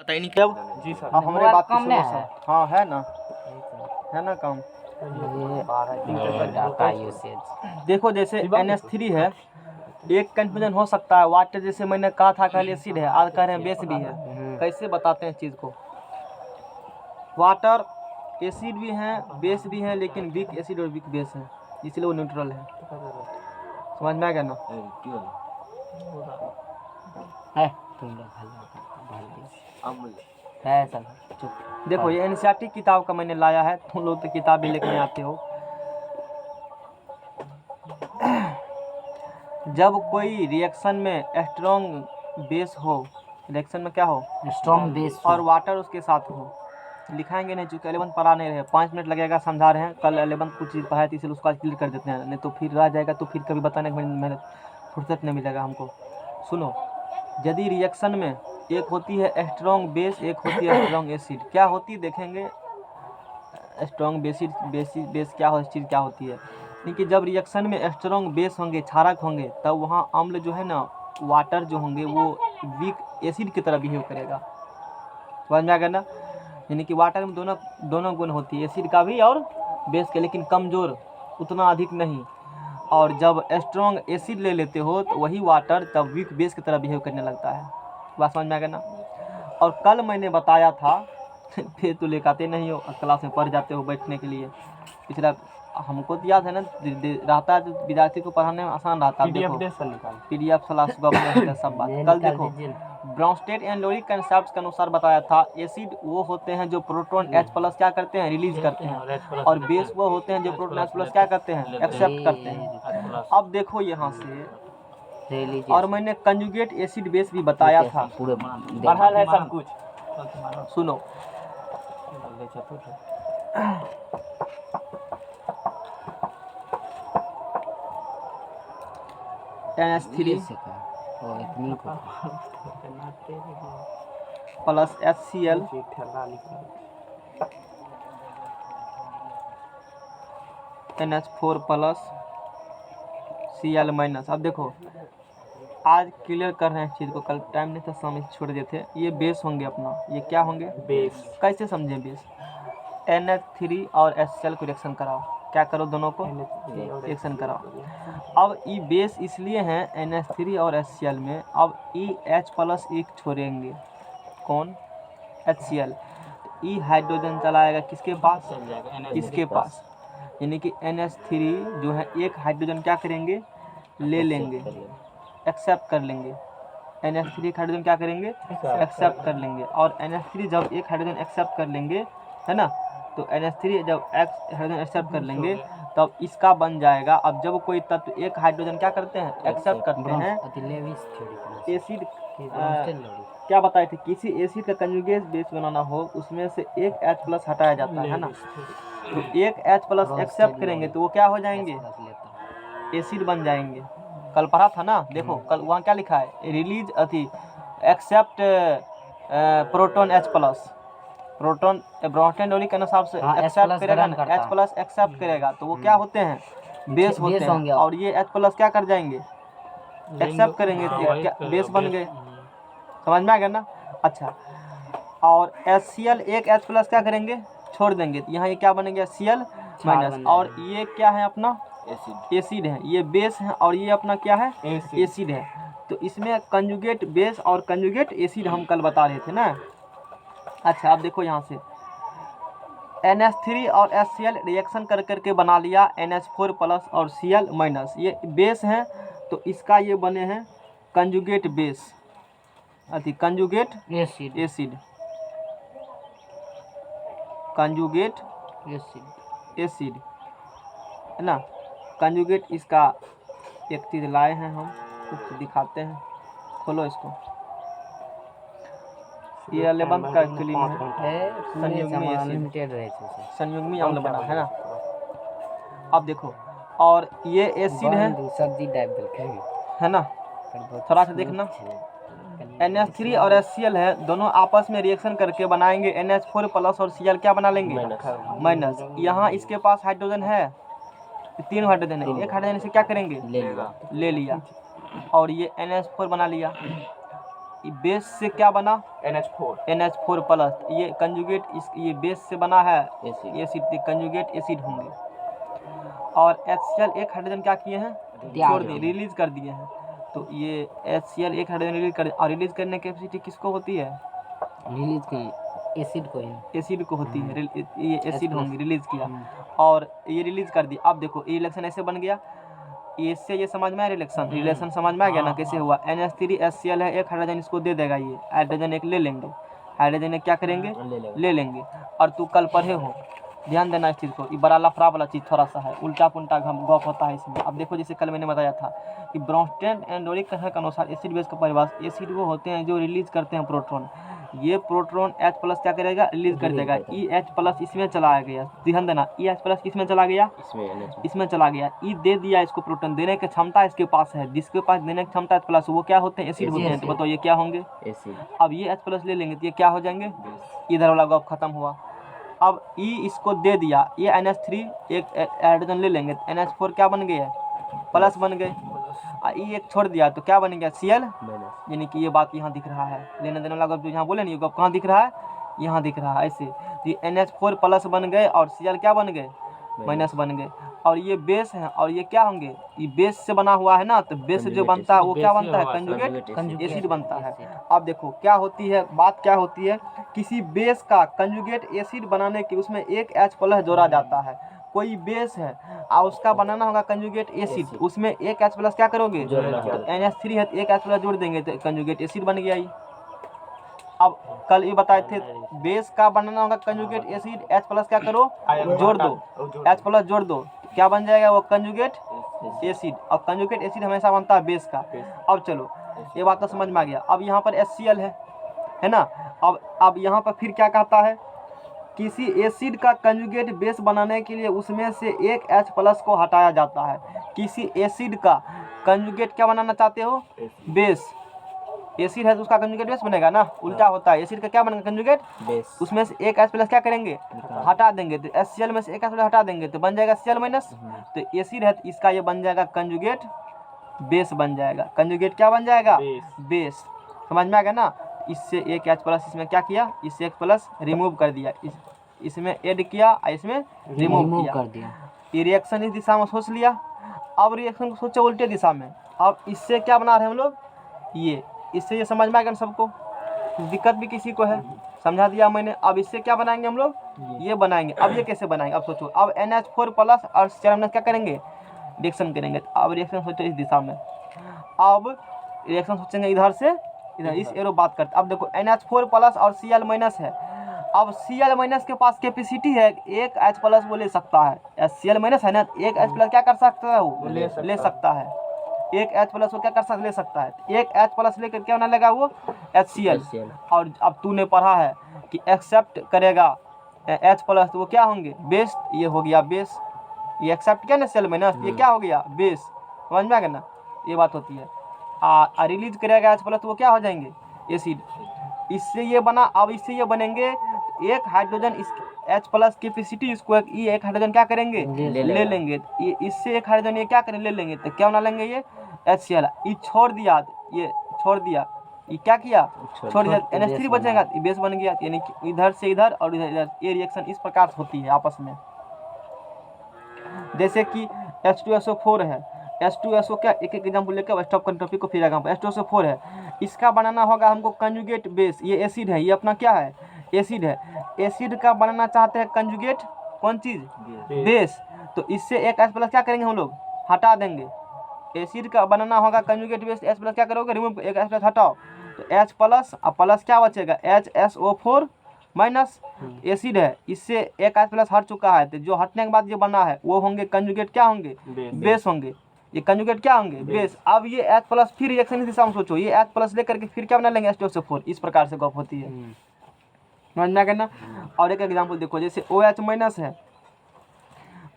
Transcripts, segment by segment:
पता ही नहीं कब। जी सर। अब हमारे बात कम सुनो में सर। है। हाँ है ना कम। ये डाटा यूसेज देखो जैसे NH3 है, एक कंफ्यूजन हो सकता है, वाटर जैसे मैंने कहा था कल एसिड है, आज कह रहे हैं बेस भी है। कैसे बताते हैं चीज़ को? वाटर एसिड भी हैं बेस भी हैं, लेकिन वीक एसिड और वीक बेस है, इसलिए वो न्यूट्रल है। समझ में आ गया ना? है तुम लोग है सब चुप। देखो ये NCERT किताब का मैंने लाया है, तुम लोग तो किताब भी लेके आते हो। जब कोई रिएक्शन में स्ट्रॉन्ग बेस हो, रिएक्शन में क्या हो? स्ट्रॉन्ग बेस और वाटर उसके साथ हो, लिखाएंगे नहीं, चूँकि 11 पढ़ा नहीं रहे, 5 मिनट लगेगा समझा रहे हैं। कल 11 कुछ चीज़ पढ़ाई थी, इसलिए उसको आज क्लियर कर देते हैं, नहीं तो फिर रह जाएगा, तो फिर कभी बताने की मेहनत फुर्सत नहीं मिलेगा हमको। सुनो, यदि रिएक्शन में एक होती है स्ट्रॉन्ग बेस, एक होती है स्ट्रॉन्ग एसिड, क्या होती है देखेंगे। स्ट्रॉन्ग बेस क्या हो, चीज़ क्या होती है? क्योंकि जब रिएक्शन में स्ट्रॉन्ग बेस होंगे, क्षारक होंगे, तब वहाँ अम्ल जो है ना, वाटर जो होंगे वो वीक एसिड की तरह बिहेव करेगा। समझ में आ गया ना? यानी कि वाटर में दोनों गुण होती है, एसिड का भी और बेस के, लेकिन कमज़ोर, उतना अधिक नहीं। और जब स्ट्रॉन्ग एसिड ले लेते हो तो वही वाटर तब वीक बेस की तरह बिहेव करने लगता है। बात समझ में आ गया ना? और कल मैंने बताया था फिर तो लेकर आते नहीं हो, क्लास में पढ़ जाते हो बैठने के लिए। पिछला हमको तो याद है ना, रहता है तो विद्यार्थी को पढ़ाने में आसान रहता है। देखो PDF सुबह में सब बात। कल देखो ब्राउनस्टेड एंड लोरी कंसेप्ट के अनुसार बताया था, एसिड वो होते हैं जो प्रोटॉन H+ क्या करते हैं, रिलीज करते हैं, और बेस वो होते हैं जो प्रोटॉन H+ क्या करते हैं, एक्सेप्ट करते हैं। अब देखो यहाँ से, और मैंने कंजुगेट एसिड बेस भी बताया था, पूरे पढ़ा है सब कुछ। सुनो। NH3 plus HCl NH4 plus Cl minus. अब देखो आज क्लियर कर रहे हैं चीज़ को, कल टाइम नहीं था, समझ छोड़ दिए थे। ये बेस होंगे अपना, ये क्या होंगे? बेस। कैसे समझे बेस? NH3 और HCl को रिएक्शन कराओ, क्या करो, दोनों को रिएक्शन कराओ। अब ये बेस इसलिए हैं NH3 और HCl में, अब H+ एक छोड़ेंगे, कौन? HCl। तो हाइड्रोजन चला आएगा किसके पास? इसके पास। यानी कि NH3 जो है एक हाइड्रोजन क्या करेंगे, ले लेंगे, एक्सेप्ट कर लेंगे। NH3 एक हाइड्रोजन क्या करेंगे, एक्सेप्ट कर लेंगे। और NH3 जब एक हाइड्रोजन एक्सेप्ट कर लेंगे, है ना, तो NH3 जब हाइड्रोजन एक्सेप्ट कर लेंगे तब इसका बन जाएगा। अब जब कोई तत्व एक हाइड्रोजन क्या करते हैं, एक्सेप्ट करते हैं, एसिड क्या बताए थे, किसी एसिड का कंजुगेट बेस बनाना हो, उसमें से एक H+ हटाया जाता है ना, तो एक H+ एक्सेप्ट करेंगे तो वो क्या हो जाएंगे, एसिड बन जाएंगे। कल पढ़ा था ना, देखो कल वहाँ क्या लिखा है, release accept proton H+, proton Bronsted के अनुसार से एक्सेप्ट करेगा ना, H+ एक्सेप्ट करेगा तो वो क्या होते हैं, बेस होते हैं। और ये H+ क्या कर जाएंगे, एक्सेप्ट करेंगे तो बेस बन गए। समझ में आ गया ना? अच्छा, और HCl एक H+ क्या करेंगे, छोड़ देंगे, तो यहाँ ये क्या बनेंगे, Cl माइनस। और ये क्या है अपना, एसिड है, ये बेस है, और ये अपना क्या है, एसिड है। तो इसमें कंजुगेट बेस और कंजुगेट एसिड हम कल बता रहे थे ना। अच्छा, अब देखो यहाँ से NH3 और HCl रिएक्शन कर करके बना लिया NH4+ और Cl माइनस। ये बेस हैं, तो इसका ये बने हैं conjugate base, conjugate acid, conjugate acid, है ना। कंजुगेट इसका एक चीज़ लाए हैं हम, कुछ दिखाते हैं, खोलो इसको। ये 11 का क्लीन है, संयुग्मी अम्ल बना है ना। अब देखो, और ये एसिड है ना, थोड़ा सा देखना। NH3 और HCl है, दोनों आपस में रिएक्शन करके बनाएंगे NH4+ और Cl क्या बना लेंगे, माइनस। यहाँ इसके पास हाइड्रोजन है, 3 हाइड्रोजन है, एक हाइड्रोजन से क्या करेंगे, ले लिया, और ये NH4 बना लिया। बेस से क्या बना NH4 NH4 प्लस, ये कंजुगेट ये बेस से बना है एसिड एसिड, कंजुगेट एसिड होंगे। और HCl एक हाइड्रोजन क्या किए हैं, छोड़ दिए, रिलीज कर दिए हैं। तो ये HCl एक हाइड्रोजन रिलीज कर, और रिलीज करने की कैपेसिटी किसको होती है, रिलीज की एसिड को ही एसिड को होती है। ये एसिड होंगे, रिलीज किया हम्म। और ये रिलीज कर दिया। अब देखो ये रिलेक्शन ऐसे बन गया, इससे ये समझ में आया रिलेक्शन समझ में आ गया ना कैसे हुआ। NH3HCl है, एक हाइड्रोजन इसको दे देगा, ये हाइड्रोजन एक ले लेंगे, हाइड्रोजन एक क्या करेंगे, ले लेंगे। और तू कल पढ़े हो, ध्यान देना इस चीज़ को, ये बड़ा लफड़ा वाला चीज़ थोड़ा सा है, उल्टा पुल्टा गप होता है इसमें। अब देखो जैसे कल मैंने बताया था कि ब्रॉन्स्टेड एंड डोरिक कथन के अनुसार एसिड बेस का परिभाषा, एसिड वो होते हैं जो रिलीज करते हैं प्रोटॉन। ये प्रोटॉन H+ क्या करेगा, रिलीज कर देगा। EH+ इसमें चला गया, ध्यान देना, EH+ किसमें चला गया, इसमें चला गया। ई दे दिया इसको प्रोटॉन, देने की क्षमता इसके पास है, जिसके पास देने की क्षमता H+, वो क्या होते हैं, एसिड होते हैं। तो बताओ ये क्या होंगे, एसिड। अब ये H+ ले लेंगे तो ये क्या हो जाएंगे, इधर वाला गप खत्म हुआ। अब ई इसको दे दिया, ये NH3 एक हाइड्रोजन ले लेंगे, NH4 क्या बन गया, प्लस बन गए। ई एक छोड़ दिया तो क्या बन गया, Cl, यानी कि ये बात यहाँ दिख रहा है, लेने देने वाला गप जो यहाँ बोले नहीं, ये गप कहाँ दिख रहा है, यहाँ दिख रहा है ऐसे। तो ये NH4 प्लस बन गए और Cl क्या बन गए, माइनस बन गए। और ये बेस है और ये क्या होंगे, ये बेस से बना हुआ है ना, तो बेस से जो बनता है वो क्या बनता है, कंजुगेट एसिड बनता है। अब देखो क्या होती है, बात क्या होती है, किसी बेस का कंजुगेट एसिड बनाने के उसमें एक H+ जोड़ा जाता है। कोई बेस है और उसका बनाना होगा कंजुगेट एसिड, उसमें एक H+ क्या करोगे, तो NH3 है तो एक H+ जोड़ देंगे तो कंजुगेट एसिड बन गया ये। अब कल ये बताए थे बेस का बनाना होगा कंजुगेट एसिड, H+ क्या करो, जोड़ दो, H+ जोड़ दो, क्या बन जाएगा वो, कंजुगेट एसिड। और कंजुगेट एसिड हमेशा बनता है बेस का। अब चलो ये बात तो समझ में आ गया। अब यहाँ पर HCl है ना। अब यहाँ पर फिर क्या कहता है, किसी एसिड का कंजुगेट बेस बनाने के लिए उसमें से एक H+ को हटाया जाता है। किसी एसिड का कंजुगेट क्या बनाना चाहते हो, बेस, एसिड है तो उसका कंजुगेट बेस बनेगा ना, उल्टा होता है, एसिड का क्या बनेगा, कंजुगेट बेस, उसमें से एक H+ क्या करेंगे, हटा देंगे। तो HCl में से एक H+ हटा देंगे तो बन जाएगा Cl-। तो एसिड है तो इसका ये बन जाएगा कंजुगेट बेस बन जाएगा, कंजुगेट क्या बन जाएगा, बेस। समझ में आ गया ना। इससे एक H+ इसमें क्या किया, इससे एक प्लस रिमूव कर दिया, इसमें ऐड किया और इसमें रिमूव कर दिया। ये रिएक्शन इस दिशा में सोच लिया। अब रिएक्शन को सोचो उल्टे दिशा में। अब इससे क्या बना रहे हैं हम लोग, ये, इससे ये समझ में आ गया सबको, दिक्कत भी किसी को है, समझा दिया मैंने। अब इससे क्या बनाएंगे हम लोग, ये बनाएंगे। अब ये कैसे बनाएंगे, अब सोचो, अब NH4+ और Cl- क्या करेंगे, रिएक्शन करेंगे। अब रिएक्शन सोचो इस दिशा में, अब रिएक्शन सोचेंगे इधर से इधर, इस एरो बात करते। अब देखो NH4+ और Cl- है। अब Cl- के पास कैपेसिटी है, एक H+ वो ले सकता है, Cl- है ना, एक H+ क्या कर सकता है, वो ले सकता है, एक H+ वो क्या कर सकता, ले सकता है। एक H+ लेकर क्या होने लगा वो, HCl। और अब तूने पढ़ा है कि एक्सेप्ट करेगा H+, तो वो क्या होंगे, बेस, ये हो गया बेस। ये एक्सेप्ट किया ना Cl-, ये क्या हो गया, बेस। समझ में आ गया ना, ये बात होती है। रिलीज करेगा H+, तो वो क्या हो जाएंगे, एसिड। इससे ये बना, अब इससे ये बनेंगे, एक हाइड्रोजन इस H+ कैपेसिटी, इसको एक हाइड्रोजन क्या करेंगे, ले लेंगे। ये इससे एक हाइड्रोजन ये क्या करें, ले लेंगे, तो क्या बना लेंगे, ये HCl। ये छोड़ दिया, ये छोड़ दिया, ये क्या किया, छोड़ दिया, NH3 बचेगा, ये बेस बन गया। यानी कि इधर से इधर और इधर इधर, ये रिएक्शन इस प्रकार से होती है आपस में। जैसे कि H2SO4 है, H2SO क्या, एक एक एग्जाम्पल लेकर स्टॉप कर टॉपिक को फिर आगे। H2SO4 है, इसका बनाना होगा हमको कंजुगेट बेस। ये एसिड है, ये अपना क्या है, एसिड है। एसिड का बनाना चाहते हैं कंजुगेट कौन चीज़, बेस। तो इससे एक H+ क्या करेंगे हम लोग, हटा देंगे। एसिड का बनाना होगा कंजुगेट बेस, H+ क्या करोगे, रिमूव, एक H+ हटाओ, तो H+ और प्लस क्या बचेगा, HSO4-। एसिड है, इससे एक H+ हट चुका है, तो जो हटने के बाद ये बना है वो होंगे कंजुगेट क्या होंगे, बेस होंगे। ये कंजुगेट क्या होंगे, बेस। अब ये H+ फिर रिएक्शन इस दिशा में सोचो, ये H+ लेकर के फिर क्या बना लेंगे, H2SO4। इस प्रकार से गप होती है, समझ में आ गया ना। और एक एग्जाम्पल देखो, जैसे OH- है,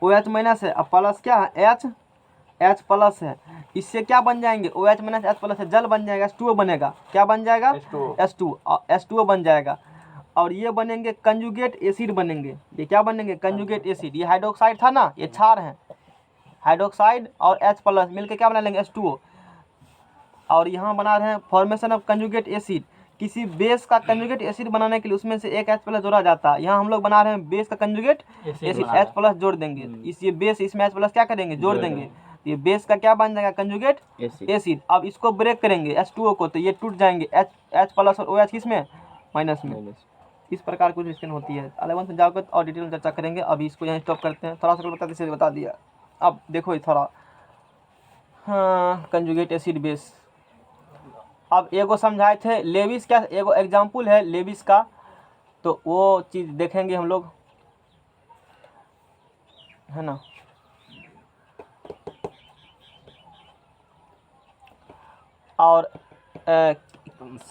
OH- है, अब प्लस क्या है, H+ है, इससे क्या बन जाएंगे, OH- H+ है, जल बन जाएगा, H2O बनेगा, क्या बन जाएगा, H2O बन जाएगा। और ये बनेंगे कंजुगेट एसिड बनेंगे। ये क्या बनेंगे, कंजुगेट एसिड। ये हाइड्रोक्साइड था ना, ये क्षार है, हाइड्रोक्साइड और H+ मिलकर क्या बना लेंगे, H2O। और यहाँ बना रहे हैं फॉर्मेशन ऑफ कंजुगेट एसिड। किसी बेस का कंजुगेट एसिड बनाने के लिए उसमें से एक H+ जोड़ा जाता है। यहाँ हम लोग बना रहे हैं बेस का कंजुगेट एसिड, H+ जोड़ देंगे। इस ये बेस इसमें H+ क्या करेंगे, जोड़ देंगे। ये बेस का क्या बन जाएगा, कंजुगेट एसिड। अब इसको ब्रेक करेंगे H2O को, तो ये टूट जाएंगे, H+ और OH किसमें, माइनस में। इस प्रकार कुछ रिएक्शन होती है। 11th में जाकर और डिटेल में चर्चा करेंगे। अभी इसको यहाँ स्टॉप करते हैं। थोड़ा सा बता दिया। अब देखो ये थोड़ा, हाँ, कंजुगेट एसिड बेस। अब एगो समझाए थे लेविस क्या, एगो एग्जाम्पल है लेविस का, तो वो चीज़ देखेंगे हम लोग, है ना। और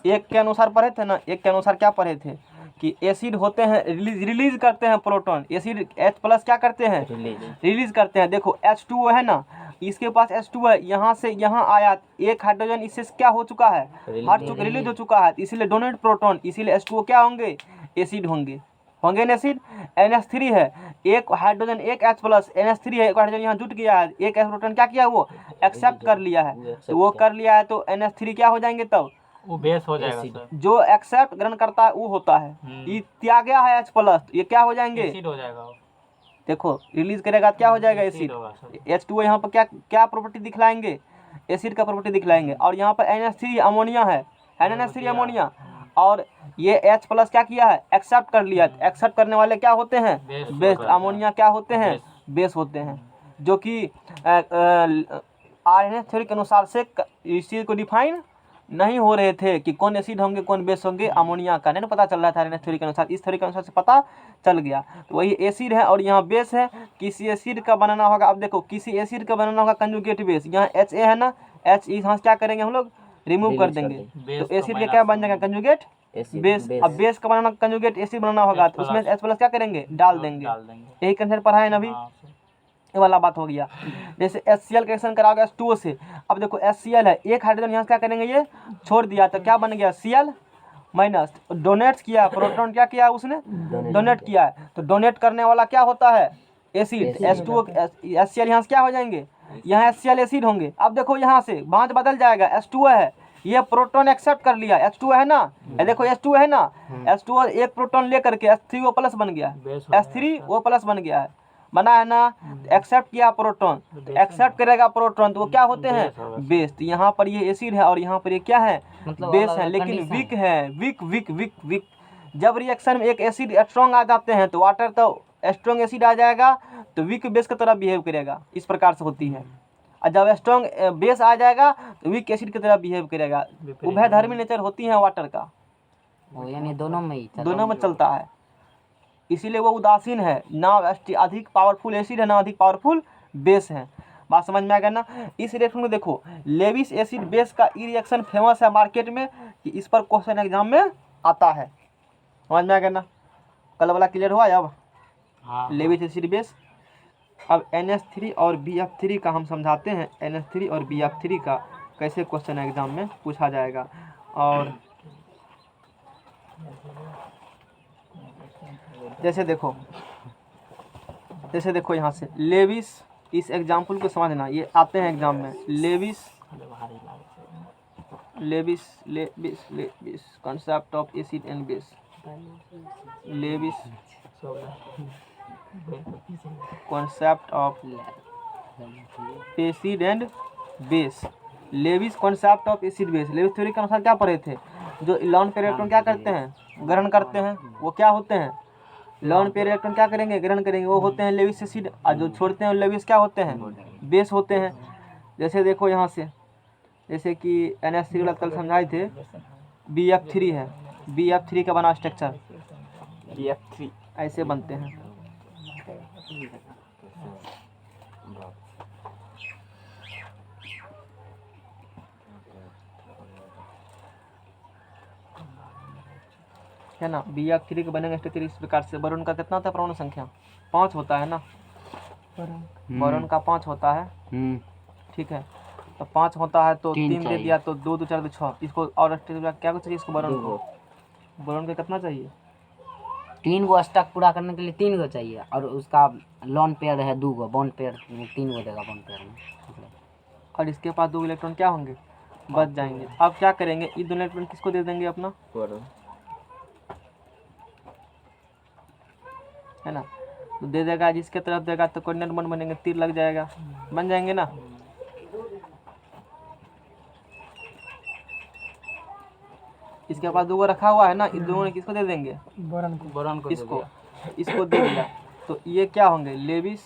एक के अनुसार पढ़े थे ना, एक के अनुसार क्या पढ़े थे कि एसिड होते हैं रिलीज करते हैं प्रोटॉन। एसिड H+ क्या करते हैं, रिलीज करते हैं। देखो H2O है ना, इसके पास H2 है, यहाँ से यहाँ आया, एक हाइड्रोजन इससे क्या हो चुका है, रिलीज हो चुका है, इसीलिए डोनेट प्रोटॉन, इसीलिए H2O क्या होंगे, एसिड होंगे ना एसिड। NH3 है, एक हाइड्रोजन एक H+, NH3 है, एक हाइड्रोजन यहाँ जुट गया है, एक प्रोटॉन क्या किया, वो एक्सेप्ट कर लिया है। तो वो कर लिया है तो NH3 क्या हो जाएंगे, तब वो बेस हो जाएगा सर। जो एक्सेप्ट ग्रहण करता है वो होता है। ये त्याग है H+, ये क्या हो जाएंगे, एसिड हो जाएगा। देखो रिलीज करेगा क्या हो जाएगा, एसिड। H2O यहाँ पर क्या क्या प्रॉपर्टी दिखलाएंगे, एसिड का प्रॉपर्टी दिखलाएंगे। और यहाँ पर NH3 अमोनिया है ना, NH3 अमोनिया, और ये H+ क्या किया है, एक्सेप्ट कर लिया। एक्सेप्ट करने वाले क्या होते हैं, बेस। अमोनिया क्या होते हैं, बेस होते हैं, जो कि RNA थ्योरी के अनुसार से इस चीज़ को डिफाइन नहीं हो रहे थे कि कौन एसिड होंगे कौन बेस होंगे। अमोनिया का नहीं पता चल रहा था RNA थ्योरी के अनुसार, इस थ्योरी के अनुसार से पता चल गया। तो वही एसिड है और यहाँ बेस है। किसी एसिड का बनाना होगा, अब देखो किसी एसिड का बनाना होगा कंजुगेट बेस, यहाँ HA है ना, H यहाँ क्या करेंगे हम लोग, रिमूव कर देंगे, तो एसिड का क्या बन जाएगा, कंजुगेट बेस। अब बेस का बनाना कंजुगेट एसिड बनाना होगा तो उसमें H+ क्या करेंगे, डाल देंगे। यही कंसेप्ट पढ़ा है ना अभी, ये वाला बात हो गया। जैसे HCl का रिएक्शन कराओगे H2O से, अब देखो HCl है, एक हाइड्रोजन यहाँ क्या करेंगे, ये छोड़ दिया, तो क्या बन गया, Cl माइनस। डोनेट किया प्रोटॉन, क्या किया उसने, डोनेट किया है, तो डोनेट करने वाला क्या होता है, एसिड। H2O HCl यहाँ से क्या हो जाएंगे, यहाँ HCl एसिड होंगे। अब देखो यहाँ से भांज बदल जाएगा, H2O है, ये प्रोटॉन एक्सेप्ट कर लिया, H2O है ना, देखो H2O है ना, H2O एक प्रोटॉन लेकर के H3O+ बन गया, H3O+ बन गया है, बना है ना। एक्सेप्ट किया प्रोटॉन, एक्सेप्ट करेगा प्रोटॉन, तो वो क्या होते हैं, बेस। तो यहाँ पर ये एसिड है और यहाँ पर ये क्या है, बेस है, लेकिन वीक है, वीक वीक वीक वीक। जब रिएक्शन में एक एसिड स्ट्रॉन्ग आ जाते हैं तो वाटर तो स्ट्रॉन्ग एसिड आ जाएगा तो वीक बेस की तरह बिहेव करेगा, इस प्रकार से होती है। और जब स्ट्रॉन्ग बेस आ जाएगा तो वीक एसिड की तरह बिहेव करेगा। उभयधर्मी नेचर होती है वाटर का, यानी दोनों में चलता है, इसीलिए वो उदासीन है ना, अधिक पावरफुल एसिड है ना अधिक पावरफुल बेस है। बात समझ में आ गया ना। इस रिएक्शन में देखो लेविस एसिड बेस का ई रिएक्शन फेमस है मार्केट में, कि इस पर क्वेश्चन एग्जाम में आता है। समझ में आ गया ना, कल वाला क्लियर हुआ अब। Lewis acid base. अब NH3 और BF3 का हम समझाते हैं, NH3 और BF3 का कैसे क्वेश्चन एग्जाम में पूछा जाएगा। और जैसे देखो यहाँ से लेविस, इस एग्जाम्पल को समझना, ये आते हैं एग्जाम में। Lewis concept of acid and base, Lewis concept of acid and base, Lewis concept of acid base. Lewis theory के अनुसार क्या पढ़े थे, जो लॉन पेयर इलेक्ट्रॉन क्या करते हैं, ग्रहण करते हैं, वो क्या होते हैं, लॉन पेयर इलेक्ट्रॉन क्या करेंगे, ग्रहण करेंगे, वो होते हैं लेविस एसिड। और जो छोड़ते हैं लेविस क्या होते हैं, बेस होते हैं। जैसे देखो यहाँ से, जैसे कि NH3 वाला कल समझाए थे, BF3 है, BF3 का बना स्ट्रक्चर BF3 ऐसे बनते हैं। है ना, BF3 के बनेंगे स्ट्रक्चर इस प्रकार से। बोरॉन का कितना होता है परमाणु संख्या, 5 होता है ना, बोरॉन का 5 होता है, ठीक है। तो 5 होता है तो 3 दे दिया तो 2 2 4 2 6। इसको और क्या चाहिए इसको, बोरॉन का कितना चाहिए, 3 गो स्टॉक पूरा करने के लिए 3 गो चाहिए, और उसका लॉन पेयर है 2 गो, बॉन्ड पेयर 3 गो देगा बॉन्ड पेयर में। और इसके पास 2 इलेक्ट्रॉन क्या होंगे, बच जाएंगे। अब क्या करेंगे, ई दोनों इलेक्ट्रॉन किसको दे देंगे अपना, है ना। तो दे देगा, जिसके तरफ देगा तो कोऑर्डिनेट बॉन्ड बनेंगे, तीर लग जाएगा, बन जाएंगे ना। इसके पास 2 रखा हुआ है ना, इन दोनों ने किसको दे देंगे, बोरॉन को इसको, इसको दे दिया। तो ये क्या होंगे, लेविस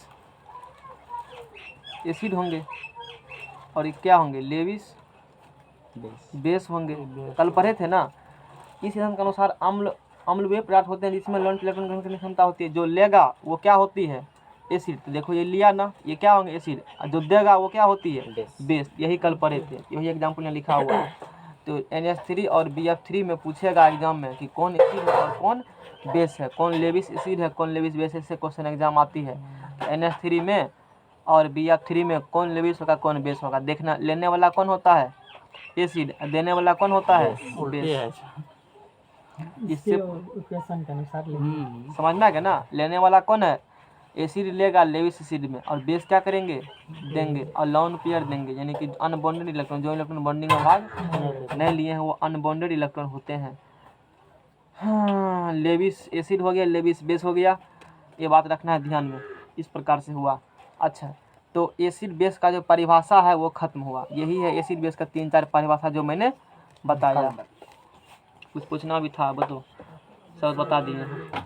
एसिड होंगे, और ये क्या होंगे, लेविस बेस होंगे। कल पढ़े थे ना। इस सिद्धांत के अनुसार अम्ल अम्ल वे पदार्थ होते हैं जिसमें लोन इलेक्ट्रॉन ग्रहण करने की क्षमता होती है। जो लेगा वो क्या होती है, एसिड। तो देखो ये लिया ना, ये क्या होंगे, एसिड। जो देगा वो क्या होती है, बेस। यही कल पढ़े थे, यही एग्जाम्पल में लिखा हुआ है। तो NH3 और BF3 में पूछेगा एग्जाम में कि कौन एसिड है और कौन बेस है, कौन लेविस एसिड है, कौन लेविस बेस है, इससे क्वेश्चन एग्जाम आती है। NH3 में और BF3 में कौन लेविस होगा, कौन बेस होगा देखना। लेने वाला कौन होता है, एसिड। देने वाला कौन होता है, बेस। इससे इक्वेशन के अनुसार समझ में आ गया ना। लेने वाला कौन है, एसिड लेगा लेविस एसिड में, और बेस क्या करेंगे, देंगे, और लॉन पेयर देंगे, यानी कि अनबॉन्डेड इलेक्ट्रॉन। जो इलेक्ट्रॉन बॉन्डिंग में भाग नहीं लिए हैं वो अनबॉन्डेड इलेक्ट्रॉन होते हैं। हाँ, लेविस एसिड हो गया, लेविस बेस हो गया, ये बात रखना है ध्यान में। इस प्रकार से हुआ। अच्छा, तो एसिड बेस का जो परिभाषा है वो खत्म हुआ। यही है एसिड बेस का 3-4 परिभाषा जो मैंने बताया। कुछ पूछना भी था, बताओ, सब बता दिए हैं।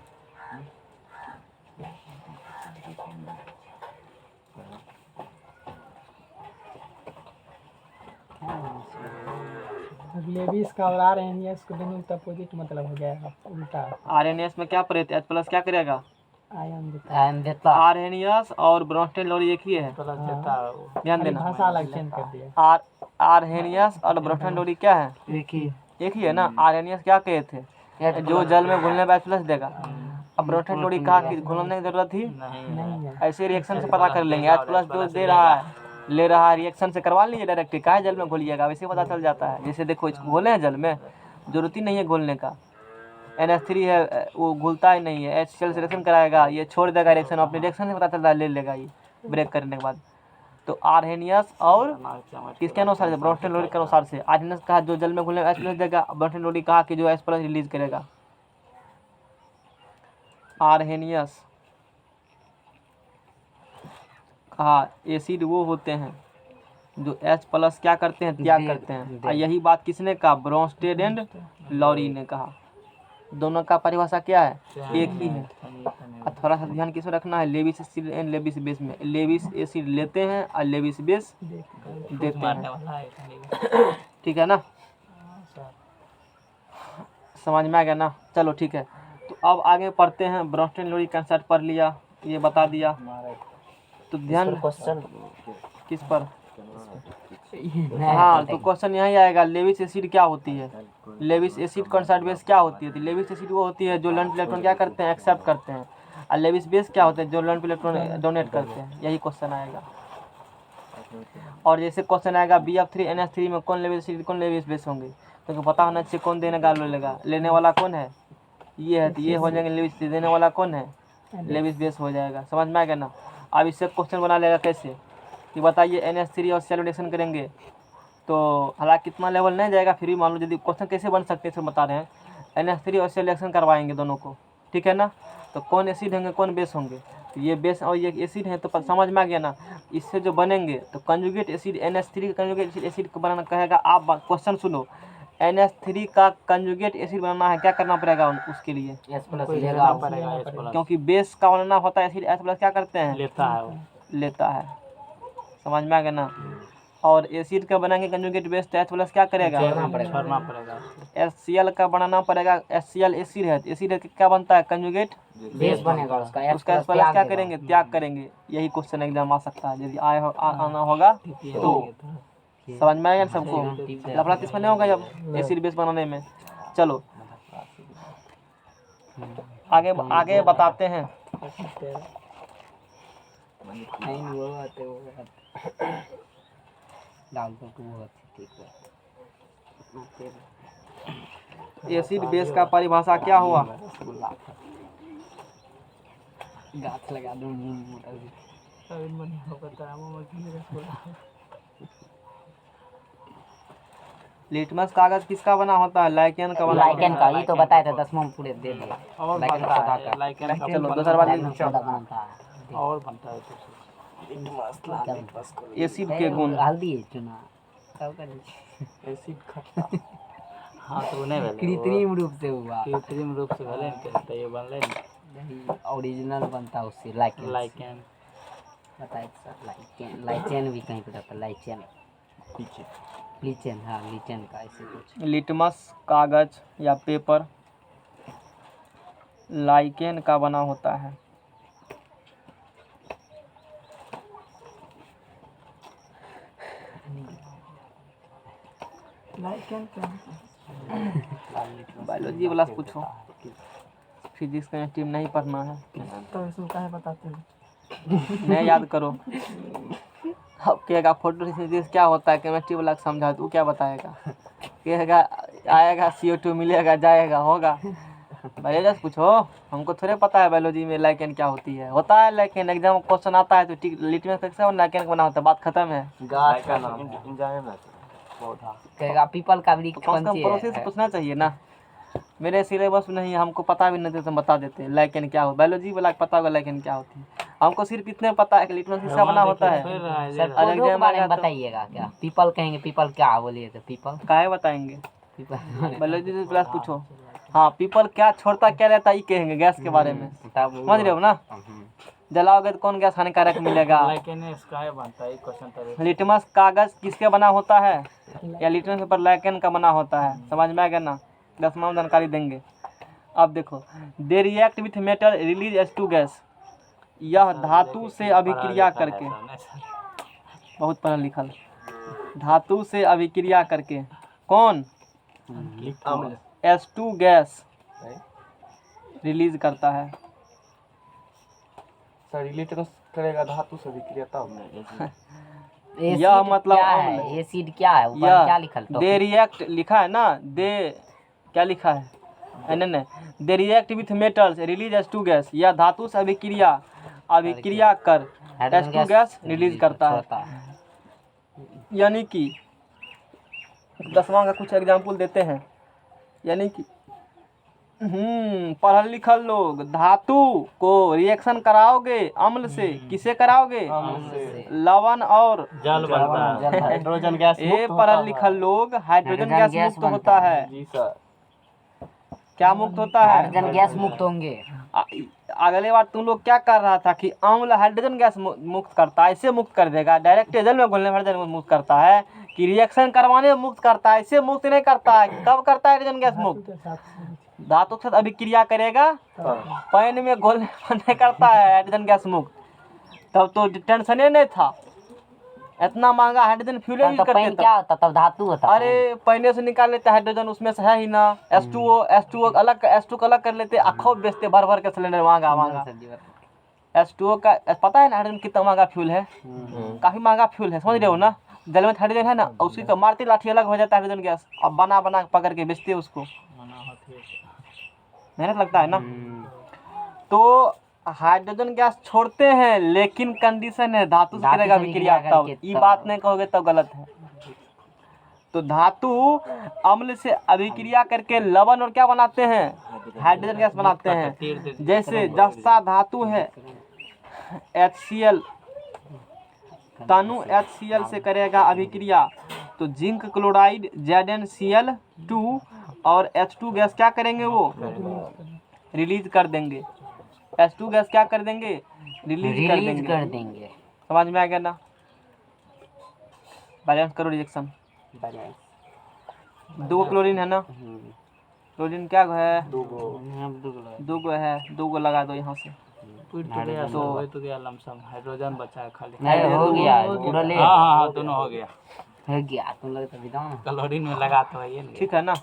लेविस का और आरएनएस को दोनों का अपोजिट मतलब हो गया, उल्टा। RNS में क्या पढ़े थे, H+ क्या करेगा, आयन देता आयन देता। RNS और ब्रोंस्टेड लोरी एक ही है, ध्यान देना। भाषा अलग चेंज कर दिया। RNS और ब्रोंस्टेड लोरी क्या है, एक ही है ना। RNS क्या कहे थे, जो जल में घुलने पर H+ देगा। अब ब्रोंस्टेड लोरी कहा कि घुलने की जरूरत ही नहीं है। ऐसे रिएक्शन से पता कर लेंगे। H+ जो दे रहा है, ले रहा है, रिएक्शन से करवा लीजिए डायरेक्ट। काहे जल में घोलिएगा, वैसे पता चल जाता है। जैसे देखो इसको घोले हैं जल में, जरूरत ही नहीं है घोलने का। NH3 है, वो घुलता ही नहीं है, HCl से रिएक्शन कराएगा, ये छोड़ देगा रिएक्शन, अपने रिएक्शन से पता चलता है, ले लेगा ये ब्रेक करने के बाद। तो आर्हेनियस और किसके अनुसार से, ब्रोंस्टेड लोरी के अनुसार से। आर्हेनियस कहा जो जल में घुलने H+ देगा, ब्रोंस्टेड लोरी कहा कि जो H+ रिलीज करेगा। आर्हेनियस कहा एसिड वो होते हैं जो H+ क्या करते हैं, त्याग करते हैं। और यही बात किसने कहा, ब्रोंस्टेड एंड लॉरी ने कहा। दोनों का परिभाषा क्या है, एक ही है। और थोड़ा सा ध्यान किसमें रखना है, Lewis acid and Lewis base में। लेविस एसिड लेते हैं और लेविस बेस देते हैं, ठीक है ना। समझ में आ गया ना। चलो ठीक है, तो अब आगे पढ़ते हैं। ब्रोंस्टेड लोरी कंसेप्ट पढ़ लिया, ये बता दिया। तो ध्यान किस पर, हाँ, तो क्वेश्चन यही आएगा, लेविस एसिड क्या होती है, लेविस एसिड कंसर्ट बेस क्या होती है। तो लेविस एसिड वो होती है जो लंट इलेक्ट्रॉन क्या करते हैं, एक्सेप्ट करते हैं। और लेविस बेस क्या होते हैं, जो लंट इलेक्ट्रॉन डोनेट करते हैं। यही क्वेश्चन आएगा। और जैसे क्वेश्चन आएगा BF3 NH3 में कौन लेविस एसिड कौन लेविस बेस होंगे, तो पता होना चाहिए कौन देने का लेगा। लेने वाला कौन है, ये है, तो ये हो जाएंगे लेविस। देने वाला कौन है, लेविस बेस हो जाएगा। समझ में आ गया ना। अब इससे क्वेश्चन बना लेगा कैसे, कि बताइए NH3 और सेल रिएक्शन करेंगे तो हालांकि कितना लेवल नहीं जाएगा, फिर भी मान लो यदि क्वेश्चन कैसे बन सकते हैं इसको बता रहे हैं। NH3 और सेल रिएक्शन करवाएंगे दोनों को, ठीक है ना। तो कौन एसिड होंगे कौन बेस होंगे, तो ये बेस और ये एसिड है, तो समझ में आ गया ना। इससे जो बनेंगे तो कंजुगेट एसिड NH3 का कंजुगेट एसिड को बनाना कहेगा। आप क्वेश्चन सुनो, NH3 का कंजुगेट एसिड बनाना है, क्या करना पड़ेगा उसके लिए, क्योंकि बेस का बनाना होता है एसिड, H+ क्या करते हैं, लेता है। समझ में आ गया ना। और एसिड का बनाएंगे कंजुगेट बेस, तो H+ क्या करेगा, छोड़ना पड़ेगा। HCl का बनाना पड़ेगा। HCl एसिड है, एसिड है क्या बनता है, कंजुगेट बेस बनेगा उसका उसका H+ क्या करेंगे, त्याग करेंगे। यही क्वेश्चन एग्जाम आ सकता है, यदि आना होगा तो। समझ में आएगा सबको, लफड़ा किसमें नहीं होगा जब एसिड बेस बनाने में। चलो आगे आगे बताते हैं। एसिड बेस का परिभाषा क्या हुआ, गाछ लगा दूं लिटमस कागज किसका बना होता है? लाइकेन का बना लाइकेन का, ये तो बताया था 10वां में पूरे दे दिया। और लाइकेन बनता पौधा है का। लाइकेन का चलो, बनता दूसरा बात है, लाइकेन पौधा बनता है। और बनता है एसिड के गुण। हल्दी है चुना सब कर लीजिए। एसिड खट्टा। हाँ तो नहीं भेले कृत्रिम रूप से हुआ, कृत्रिम रूप से भेले न तो ये बनले न ओरिजिनल बनता उससे लाइकेन। लाइकेन। बताइए सर, लाइकेन लाइचेन भी कहीं पे रहता है, लाइचेन लीचेन, हाँ लीचेन का ऐसे कुछ। लिटमस कागज या पेपर लाइकेन का बना होता है। लाइकेन क्या बायोलॉजी वाला से पूछो, फिजिक्स केमिस्ट्री में नहीं पढ़ना है। तो इसमें क्या है बताते हैं? नहीं याद करो। अब कहेगा फोटोसिंथेसिस क्या होता है, केमिस्ट्री वाला को समझा तो क्या बताएगा? कहेगा आएगा CO2 मिलेगा जाएगा होगा। बायोलॉजी से पूछो, हमको थोड़े पता है बायोलॉजी में लाइकेन क्या होती है। होता है लाइकेन, एग्जाम क्वेश्चन आता है तो ठीक लिटमस कैसे लाइकेन का बना होता है, बात खत्म है। गाछ का नाम पौधा कहेगा पीपल का वृक्ष कम से कम पंछी प्रोसेस है। पूछना चाहिए ना। मेरे सिलेबस में नहीं है, हमको पता भी नहीं था तो बता देते हैं लाइकेन क्या हो। बायोलॉजी वाला को पता होगा लाइकेन क्या होती है, हमको सिर्फ इतने पता है कि लिटमस किसका बना होता है। सर और पौधों के एग्जाम बारे में आएगा तो बताइएगा क्या? पीपल कहेंगे, पीपल क्या बोलिए तो पीपल काहे बताएंगे। पीपल बायोलॉजी से प्लस पूछो, हाँ पीपल क्या छोड़ता क्या रहता है ये कहेंगे गैस के बारे में। समझ रहे हो ना? जलाओगे तो कौन गैस हानिकारक मिलेगा। लाइकेन इसका है बनता है क्वेश्चन तरह। लिटमस कागज किसके बना होता है, या लिटमस पेपर लाइकेन का बना होता है। समझ में आ गया ना? 10वां में जानकारी देंगे। अब देखो, they react with metal release H2 gas. यह धातु से अभिक्रिया करके, बहुत पढ़ा लिखल, धातु से अभिक्रिया करके कौन H2 गैस रिलीज करता है। सर लिटमस करेगा धातु से विक्रिया तब यह मतलब क्या अम्ल। है? एसिड क्या है? ऊपर क्या लिखल तो? दे रिएक्ट लिखा है ना, दे क्या लिखा है, नहीं they react with metals release H2 gas. यह धातु से अभिक्रिया कर H2 गैस रिलीज करता है। यानी कि 10वां का कुछ एग्जाम्पल देते हैं। यानी कि पढ़ल लिखल लोग धातु को रिएक्शन कराओगे अम्ल से, किसे कराओगे? लवण और जल बनता है। हाइड्रोजन गैस ये पढ़ल लिखल लोग हाइड्रोजन गैस मुक्त होता है। जी सर। क्या मुक्त होता है? हाइड्रोजन गैस मुक्त होंगे। अगले बार तुम लोग क्या कर रहा था कि अम्ल हाइड्रोजन गैस मुक्त करता है, ऐसे मुक्त कर देगा। डायरेक्ट जल में घुलने हाइड्रोजन मुक्त करता है कि रिएक्शन करवाने में मुक्त करता है, ऐसे मुक्त नहीं करता है। कब करता है हाइड्रोजन गैस मुक्त? धातु के साथ अभिक्रिया करेगा, पानी में घोलने पर नहीं करता है हाइड्रोजन गैस मुक्त। तब तो टेंशन ही नहीं था, इतना महंगा हाइड्रोजन फ्यूल यूज करते पानी क्या होता तब? धातु होता। अरे पानी से निकाल लेते हाइड्रोजन, उसमें से है ही ना। H2O अलग, H2 अलग कर लेते, खूब बेचते भर भर के सिलेंडर महंगा। H2O का पता है ना हाइड्रोजन कितना महंगा फ्यूल है, काफी महंगा फ्यूल है। समझ रहे हो ना? जल में हाइड्रोजन है ना, उसी का मारती लाठी अलग हो जाता है हाइड्रोजन गैस। अब बना के पकड़ के बेचते उसको, मेहनत लगता है ना। तो हाइड्रोजन गैस छोड़ते हैं, लेकिन कंडीशन है धातु से करेगा विक्रिया तब। ये बात नहीं कहोगे तब गलत है। तो धातु अम्ल से अभिक्रिया करके लवण और क्या बनाते हैं? हाइड्रोजन गैस बनाते हैं। जैसे जस्ता धातु है HCl, तनु HCl से करेगा अभिक्रिया तो जिंक क्लोराइड ZnCl2 और H2 गैस क्या करेंगे? वो रिलीज कर देंगे। H2 गैस क्या कर देंगे? रिलीज कर देंगे। समझ में आ गया ना? बैलेंस करो रिएक्शन। दो क्लोरीन है ना, क्लोरीन क्या है? दो गो है, 2 गो लगा दो यहाँ से। तो गया लमसम, हाइड्रोजन बचा है खाली। नहीं हो गया पूरा ले। हाँ दोनों हो गया। हो गया, तुम लोग तो बताओ ना। क्लोरीन में लगा तो है ये नहीं। ठीक है ना?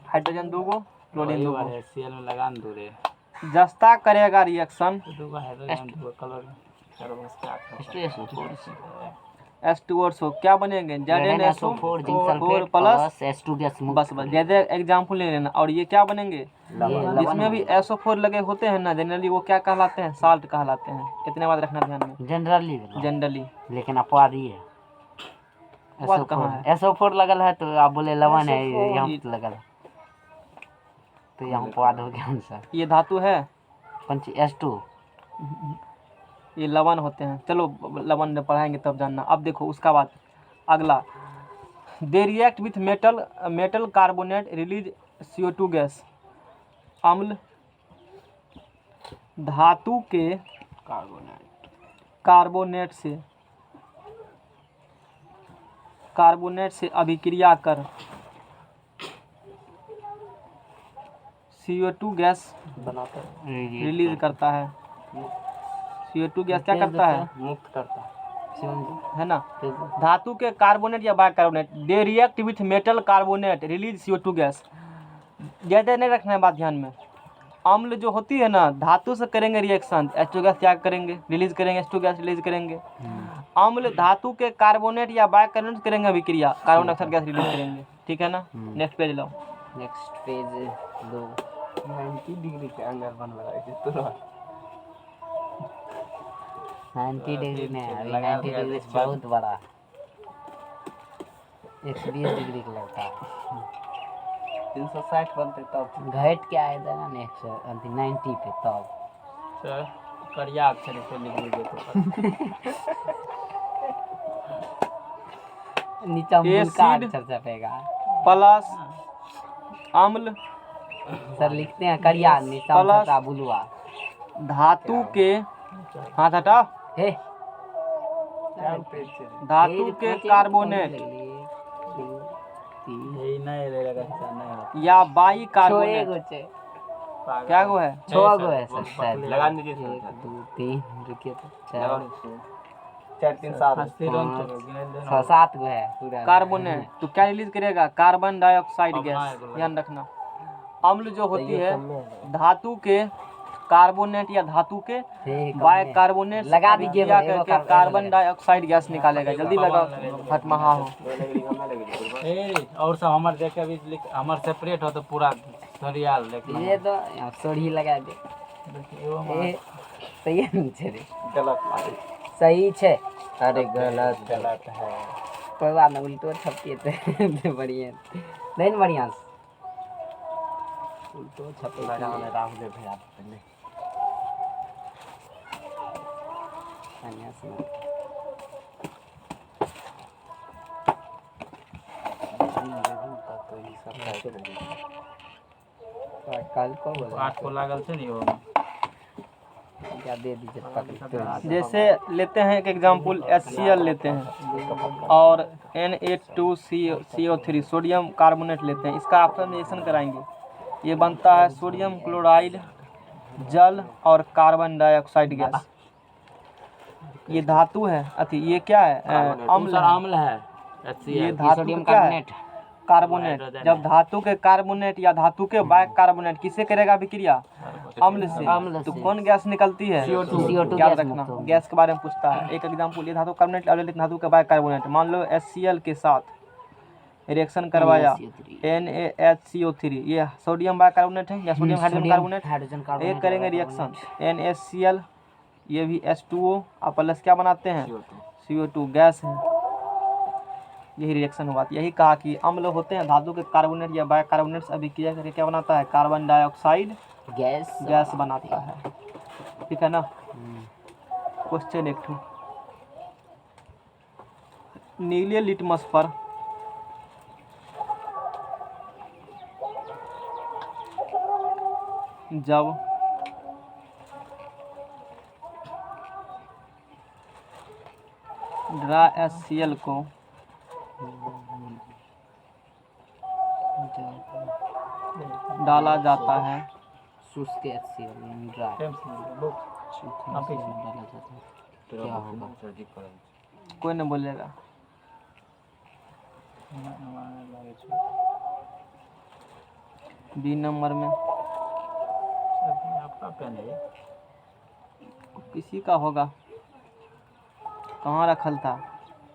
हाइड्रोजन 2 गो, क्लोरीन 2 गो। HCl में लगा न दूरे। जस्ता करेगा रिएक्शन 2 गो हाइड्रोजन 2 गो क्लोरीन। H2O क्या बनेंगे? ZnSO4 प्लस H2 गैस मुक्त। बस ज्यादा एग्जाम्पल ले लेना। और ये क्या बनेंगे? जिसमें भी SO4 लगे होते हैं ना जनरली, वो क्या कहलाते हैं? साल्ट कहलाते हैं। कितने बात रखना ध्यान में? Generally generally. लेकिन अपवाद ही है, बात कहाँ है? SO4 लगल है तो आप बोले लवण है, SO4 यहाँ पे लगल है तो यहाँ पवाद हो गया आंसर। ये धातु है, पंच S2 ये लवण होते हैं। चलो लवण में पढ़ाएंगे तब जानना। अब देखो उसका बाद अगला, they react with metal carbonate release CO2 gas. अम्ल धातु के कार्बोनेट से अभिक्रिया कर CO2 गैस बनाता है, रिलीज करता है। CO2 गैस क्या करता है? मुक्त करता है। है ना। धातु के कार्बोनेट या bicarbonate, they react with metal carbonate release CO2 gas. ज़्यादा नहीं रखना है बात ध्यान में। अम्ल जो होती है ना, धातु से करेंगे रिएक्शन, H2 गैस क्या करेंगे? रिलीज करेंगे, H2 गैस रिलीज करेंगे। अम्ल धातु के कार्बोनेट या बाइकार्बोनेट करेंगे अभिक्रिया, कार्बन डाइऑक्साइड गैस रिलीज करेंगे। ठीक है ना। नेक्स्ट पेज लो। नेक्स्ट पेज 2 90 डिग्री के अंदर बन रहा है तुरंत। 90 डिग्री में, अभी 90 डिग्री से बहुत बड़ा 120 डिग्री का लगता है। 360 बनते तब। घट के आए थे ना 190 पे तब। सर करिया अक्षर से लिख लीजिए तो नीचा मूल का एसिड अक्षर छपेगा। प्लस अम्ल सर लिखते हैं करिया, नीचा प्लस छपा बुलवा। धातु के, हाथ हटाओ, हे धातु के कार्बोनेट यही नहीं रहेगा सर, नहीं होता। या बाई छोए कार्बोनेट, गोचे क्या गो है? 6 गो है सर शायद। लगा दीजिए 1 2 3 रुकिए तो 4 4 3 7 6 7 गो है पूरा कार्बोनेट। तो क्या रिलीज करेगा? Carbon dioxide gas. ध्यान रखना। अम्ल जो होती है धातु के कार्बोनेट या धातु के बाइकार्बोनेट लगा दीजिए भाई, एगो करके कार्बन डाइऑक्साइड गैस निकालेगा। जल्दी लगाओ, फटमहा हो। और सब हमारे देख के अभी हमारे सेपरेट हो तो पूरा सरियाल देखना। ये तो यहाँ सोड़ी लगा दे। ए सही है नीचे रे, गलत। सही छे। अरे गलत है। कोई बात नहीं, उल्टो छपती है बढ़िया नहीं बढ़िया उल्टो छपे लगाने राहुल भैया पहले। कल को बोला 8 को लागल थे नहीं वो क्या दे दीजिए पकड़। जैसे लेते हैं एक एग्जांपल, HCl लेते हैं और Na2CO3 सोडियम कार्बोनेट लेते हैं। इसका आपस में रिएक्शन कराएंगे, ये बनता है सोडियम क्लोराइड, जल और कार्बन डाइऑक्साइड गैस। ये धातु है, अति ये क्या है? अम्ल है। अम्ल है। ये धातु का क्या है? कार्बोनेट। जब धातु के कार्बोनेट या धातु के बाइकार्बोनेट किसे करेगा अभिक्रिया? अम्ल से। तो कौन गैस निकलती है? CO2 याद गैस रखना, मुक्त होगी। गैस के बारे में पूछता है। एक एग्जांपल, ये धातु कार्बोनेट और धातु के बाइकार्बोनेट, मान लो HCl के साथ रिएक्शन करवाया NaHCO3, ये सोडियम बाइकार्बोनेट है या सोडियम हाइड्रोजन कार्बोनेट। ये करेंगे रिएक्शन NaCl, ये भी H2O और प्लस क्या बनाते हैं? CO2 गैस है। यही रिएक्शन हुआ। यही कहा कि अम्ल होते हैं धातु के कार्बोनेट या बाइकार्बोनेट से अभिक्रिया करके क्या बनाता है? कार्बन डाइऑक्साइड गैस बनाता है। ठीक है ना। क्वेश्चन एक ठो, नीले लिटमस पर जब ड्राई HCl को डाला जाता है, शुष्क HCl यानी ड्राई डाला जाता है, क्या होगा? कोई नहीं बोलेगा। बी नंबर में आपका पेन है किसी का होगा। कहाँ रखल था?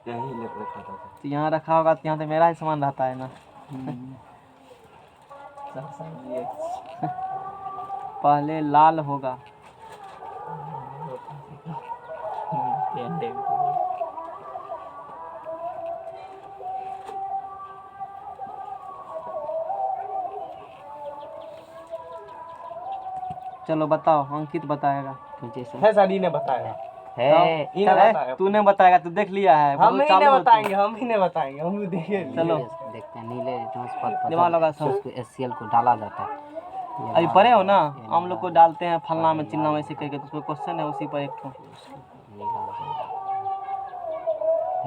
यही लेकर रखा था। तो यहाँ रखा होगा, तो यहाँ तो मेरा ही सामान रहता है ना। पहले लाल होगा, चलो बताओ, अंकित बताएगा। मुझे सब है सर, इन्हें बताया। है इन्हें चल, बताया। तूने बताएगा, तू देख लिया है। हम बहुत ही चालू नहीं हो तू। बताएंगे, हम ही नहीं बताएंगे, हम भी देखेंगे। चलो। देखते हैं नीले लिटमस पर दिमाग लगा सब। HCl को डाला जाता है। ये अभी लाल पढ़े हो है, ना, ये हम लोग को नीला डालते हैं फलना में चिलना में ऐसे करके, तो उसमें क्वेश्चन है उसी पर एक ठो। नीला हो जाएगा।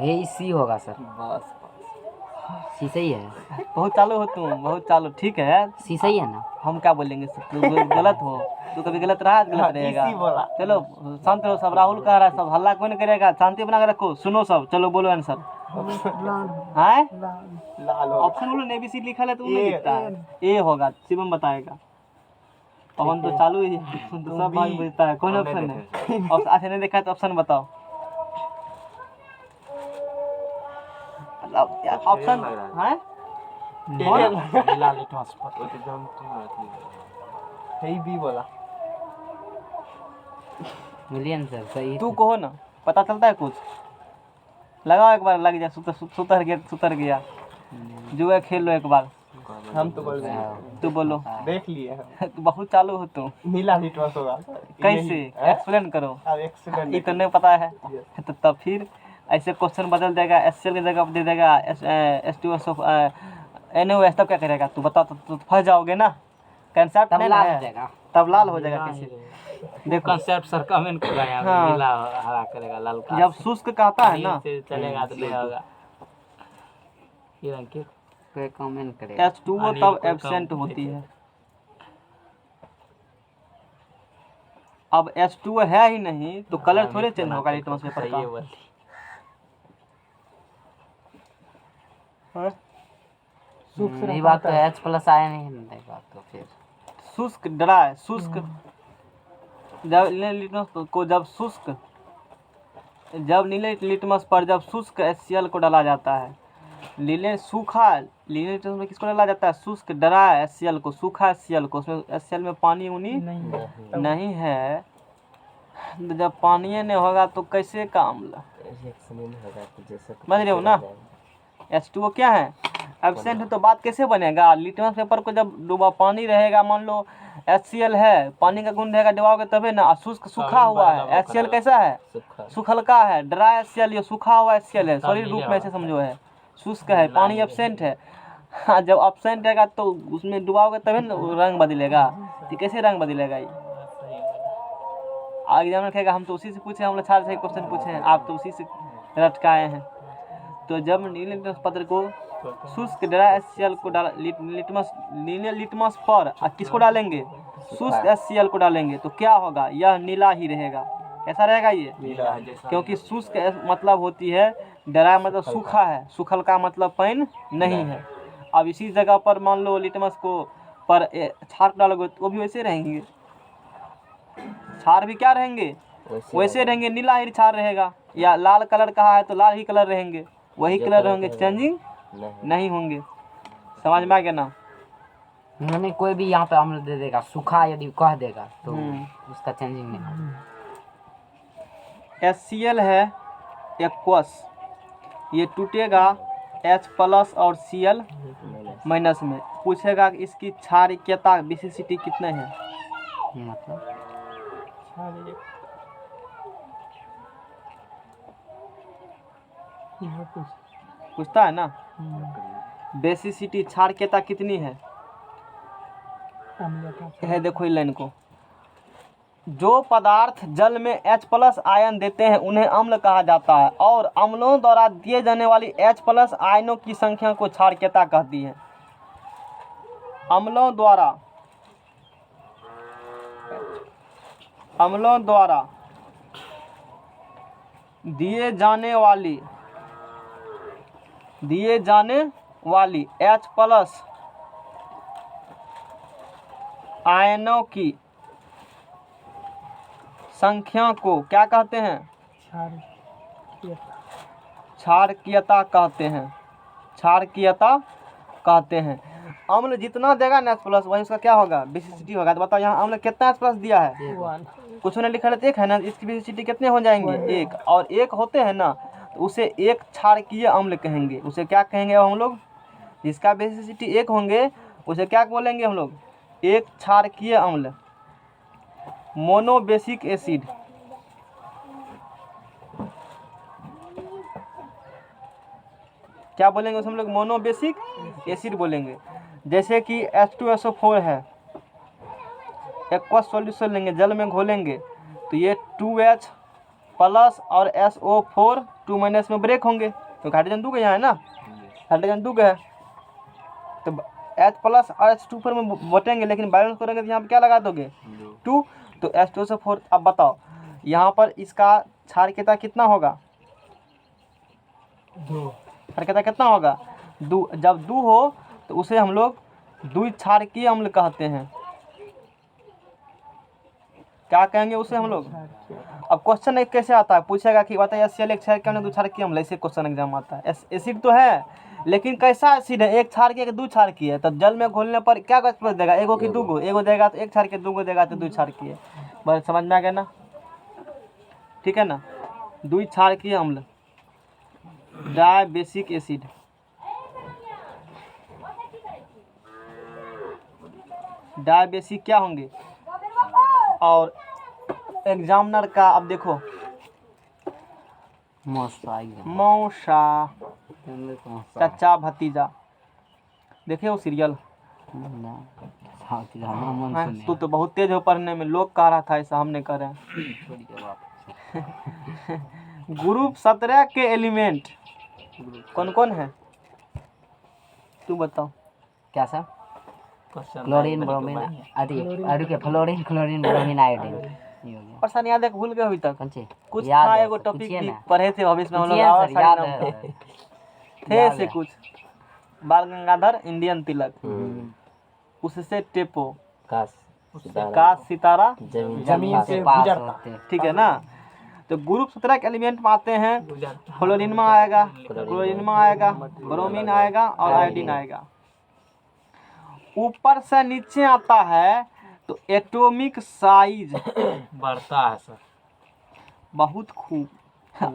ये सी होगा सर, बस सी सही है, बहुत चालू हो तुम, बहुत चालू। ठीक है, सी सही है ना। हम क्या बोलेंगे, तू गलत हो, तू कभी गलत रहा है, गलत रहेगा। इसी बोला। चलो शांत रहो सब, राहुल कह रहा है, सब हल्ला कोई नहीं करेगा, शांति बना के रखो, सुनो सब। चलो बोलो आंसर। हैं लाल हो। ऑप्शन बोलो, ABC लिखा है तो नहीं लिखता है। ए होगा, शिवम बताएगा। पवन तो चालू ही है, तो सब भाग बुझता है। कौन हमने ऑप्शन है? देखे और अच्छा नहीं देखा है तो ऑप्शन बताओ। मतलब यार ऑप्शन लग रहा है नीला लिटमस पर। वो तो जानते हैं अथी। है भी बोला। मिलियन सर सही। तू कहो ना, पता चलता है कुछ। लगाओ एक बार, लग जाए। सुतर गया। जुआ खेल लो एक बार। हम तो बोल रहे हैं, तू बोलो। देख लिए हम। तू बहुत चालू हो तू। नीला लिटमस होगा। कैसे यही, हैं? एक्सप्लेन करो। अब एक्सीलेंट। ये तो नहीं पता है तो तब फिर ऐसे क्वेश्चन बदल देगा, HCl की जगह दे देगा H2SO NaOH, तब क्या करेगा तू बता। तो फंस जाओगे ना, कंसेप्ट तब नहीं लाल है, हो जाएगा। तब लाल हो जाएगा कैसे। देखो कंसेप्ट सर कमेंट कर रहे हैं, हाँ। नीला हरा करेगा, लाल का जब शुष्क कहता है ना, से चलेगा तो नहीं होगा। ये रंग के कोई कमेंट करेगा। H2O अनिल तब को एब्सेंट कम होती देखे। है। अब H2O है ही नहीं तो कलर थोड़े चेंज होगा लिटमस पेपर सही का। है बोली। हाँ? ये बात तो H+ आया नहीं, नहीं बात तो फिर शुष्क ड्राई, शुष्क जब नीले लिटमस पर जब शुष्क HCl को डाला जाता है, नीले लिटमस में किसको डाला जाता है? शुष्क ड्राई HCl को, सूखा HCl को। उसमें HCl में पानी उनी नहीं है। तो जब पानी नहीं होगा तो कैसे का अम्ल? रिएक्शन नहीं होगा तो जैसे समझ रहे हो ना। H2O क्या है? एब्सेंट है तो बात कैसे बनेगा? लिटमस पेपर को जब डूबा पानी रहेगा, मान लो HCl है, पानी का गुण रहेगा, डुबाओगे तभी ना। शुष्क सूखा हुआ है, HCl कैसा है? सूखा। सुखलका है। ड्राई HCl ये सूखा हुआ HCl है, सॉलिड रूप में ऐसे समझो है। शुष्क है, पानी एब्सेंट है। हाँ, जब एब्सेंट रहेगा तो उसमें डुबाओगे तभी ना रंग बदलेगा। तो कैसे रंग बदलेगा ये? आगे एग्जाम रखेगा, हम तो उसी से पूछे, हम लोग 4 क्वेश्चन पूछे हैं, आप तो उसी से रटकाए हैं। तो जब नीले लिटमस पत्र को शुष्क ड्राई HCl को डाल नीले लिटमस पर किसको डालेंगे? शुष्क HCl को डालेंगे तो क्या होगा? यह नीला ही रहेगा। कैसा रहेगा ये? नीला क्योंकि शुष्क मतलब होती है, ड्राई मतलब सूखा है, सूखल का मतलब पानी नहीं है। अब इसी जगह पर मान लो लिटमस को पर क्षार डालोगे तो वो भी वैसे रहेंगे। क्षार भी क्या रहेंगे? वैसे रहेंगे, नीला ही क्षार रहेगा। या लाल कलर कहा है तो लाल ही कलर रहेंगे, वही कलर रहेंगे, चेंजिंग नहीं होंगे। समझ में आ गया ना। नहीं, कोई भी यहाँ पे अम्ल दे देगा, सूखा यदि कह देगा तो उसका चेंजिंग नहीं होगा। HCl है एक्वस, ये टूटेगा H+ और Cl- में। पूछेगा कि इसकी क्षारीयता विशिष्टि कितने हैं? मतलब पूछता है ना। बेसिसिटी क्षारीयता कितनी है? देखो इस लाइन को। जो पदार्थ जल में H+ आयन देते हैं उन्हें अम्ल कहा जाता है, और अम्लों द्वारा दिए जाने वाली H+ आयनों की संख्या को क्षारीयता कहती है। अम्लों द्वारा दिए जाने वाली H+ आयनों की संख्या को क्या कहते हैं? क्षारीयता कहते हैं। अम्ल जितना देगा ना H+ वही उसका क्या होगा? विशिष्टि होगा। तो बताओ यहाँ अम्ल कितना H+ दिया है? कुछ ने लिखा रहता है 1 है ना, इसकी विशिष्टि कितने हो जाएंगे? 1। और 1 होते हैं ना तो उसे एक क्षारकीय अम्ल कहेंगे। उसे क्या कहेंगे हम लोग? जिसका विशिष्टि 1 होंगे उसे क्या बोलेंगे हम लोग? एक क्षारकीय अम्ल। मोनोबेसिक एसिड, क्या बोलेंगे उसे हम लोग? मोनोबेसिक एसिड बोलेंगे। जैसे कि H2SO4 है, एक्वस सॉल्यूशन लेंगे, जल में घोलेंगे तो ये 2H प्लस और SO4 2- में ब्रेक होंगे, तो हाइड्रोजन 2 यहाँ है ना, हाइड्रोजन 2 है, तो H प्लस और H2 में बटेंगे, लेकिन बैलेंस करेंगे तो यहाँ पे क्या लगा दोगे? 2, तो H2SO4। अब बताओ यहाँ पर इसका क्षारकीयता कितना होगा? 2। क्षारकीयता कितना होगा? 2। जब 2 हो तो उसे हम लोग द्विक्षारकीय अम्ल कहते हैं। क्या कहेंगे उसे हम लोग? अब क्वेश्चन एक कैसे आता है, पूछेगा कि बताइए HCl एक क्षारकीय अम्ल द्विक्षारकीय अम्ल, ऐसे क्वेश्चन एग्जाम आता है। एसिड तो है, लेकिन कैसा एसिड है? एक क्षारकीय कि द्विक्षारकीय है? तो जल में घोलने पर क्या गैस देगा? एगो कि दूगो? एगो देगा तो एक क्षारकीय, दूगो देगा तो द्विक्षारकीय। बस समझ में आ गया ना? ठीक है ना? द्विक्षारकीय अम्ल, डायबेसिक एसिड। डायबेसिक क्या होंगे? और एग्जामिनर का अब देखो, मौसा, चाचा भतीजा, देखे वो सीरियल? तू तो बहुत तेज हो पढ़ने में, लोग कह रहा था ऐसा, हमने कह रहे हैं। ग्रुप 17 के एलिमेंट कौन कौन है? तू बताओ। क्या sir? Question chlorine, bromine, fluorine, chlorine, bromine, iodine. ये हो गया। और सन याद है, भूल गए अभी तक? कौन सी? कुछ याद था, है एगो सर, टॉपिक पूछिए भी ना। पढ़े थे भविष्य में हम लोग, पूछिए आवाज सर, याद नाम है। थे याद ऐसे है। कुछ। बाल गंगाधर, इंडियन तिलक, उससे टेपो, काश सितारा, जमीन से पास गुजरता। होते। ठीक है ना? तो ग्रुप 17 के एलिमेंट में आते हैं, फ्लोरीनमा आएगा, क्लोरीनमा आएगा, ब्रोमीन आएगा और आयोडीन आएगा। ऊपर से नीचे आता है तो एटॉमिक साइज बढ़ता है सर। बहुत खूब।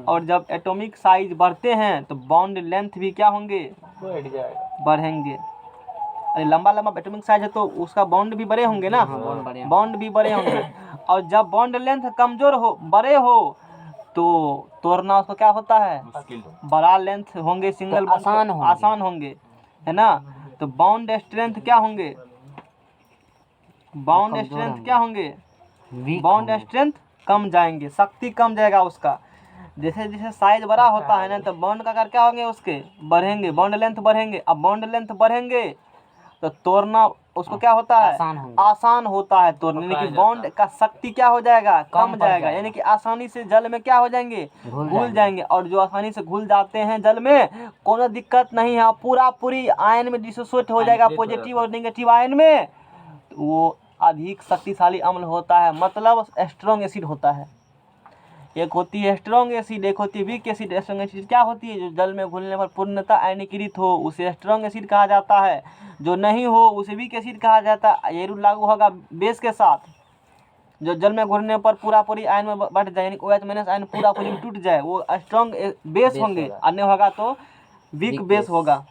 और जब एटॉमिक साइज बढ़ते हैं तो बॉन्ड लेंथ भी क्या होंगे? बढ़ जाएगा। बढ़ेंगे। अरे लंबा लंबा एटॉमिक साइज है तो उसका बॉन्ड भी बड़े होंगे ना, बॉन्ड भी बड़े होंगे। और जब बॉन्ड लेंथ कमजोर हो, बड़े हो, तो तोड़ना उसको क्या होता है? बड़ा लेंथ होंगे, सिंगल बॉन्ड आसान होंगे। आसान होंगे, है ना? तो बॉन्ड स्ट्रेंथ क्या होंगे? बॉन्ड कमजोर स्ट्रेंथ होंगे। क्या होंगे? वीक बॉन्ड होंगे। स्ट्रेंथ कम जाएंगे, शक्ति कम जाएगा उसका। जैसे जैसे साइज बड़ा होता है ना, तो बॉन्ड का आकार क्या होंगे? उसके बढ़ेंगे, बॉन्ड लेंथ बढ़ेंगे। अब बॉन्ड लेंथ बढ़ेंगे तो तोड़ना उसको क्या होता है? आसान होंगे। आसान होता है तोड़ने, यानी कि बॉन्ड का शक्ति क्या हो जाएगा? कम पड़ जाएगा, जाएगा। यानी कि आसानी से जल में क्या हो जाएंगे? घुल घुल जाएंगे। और जो आसानी से घुल जाते हैं जल में, कोनो दिक्कत नहीं है, पूरा पूरी आयन में डिसोसिएट हो जाएगा, पॉजिटिव और नेगेटिव आयन में, तो वो अधिक शक्तिशाली अम्ल होता है, मतलब स्ट्रॉन्ग एसिड होता है। एक होती है स्ट्रॉन्ग एसिड, एक होती है वीक एसिड। स्ट्रॉन्ग एसिड क्या होती है? जो जल में घुलने पर पूर्णतः आयनीकृत हो, उसे स्ट्रॉन्ग एसिड कहा जाता है। जो नहीं हो उसे वीक एसिड कहा जाता है। ये रूल लागू होगा बेस के साथ। जो जल में घुलने पर पूरा पूरी आयन में बढ़ जाए, यानी OH माइनस आयन पूरा पूरी में टूट जाए, वो स्ट्रॉन्ग बेस होंगे। अन्य होगा तो वीक बेस होगा।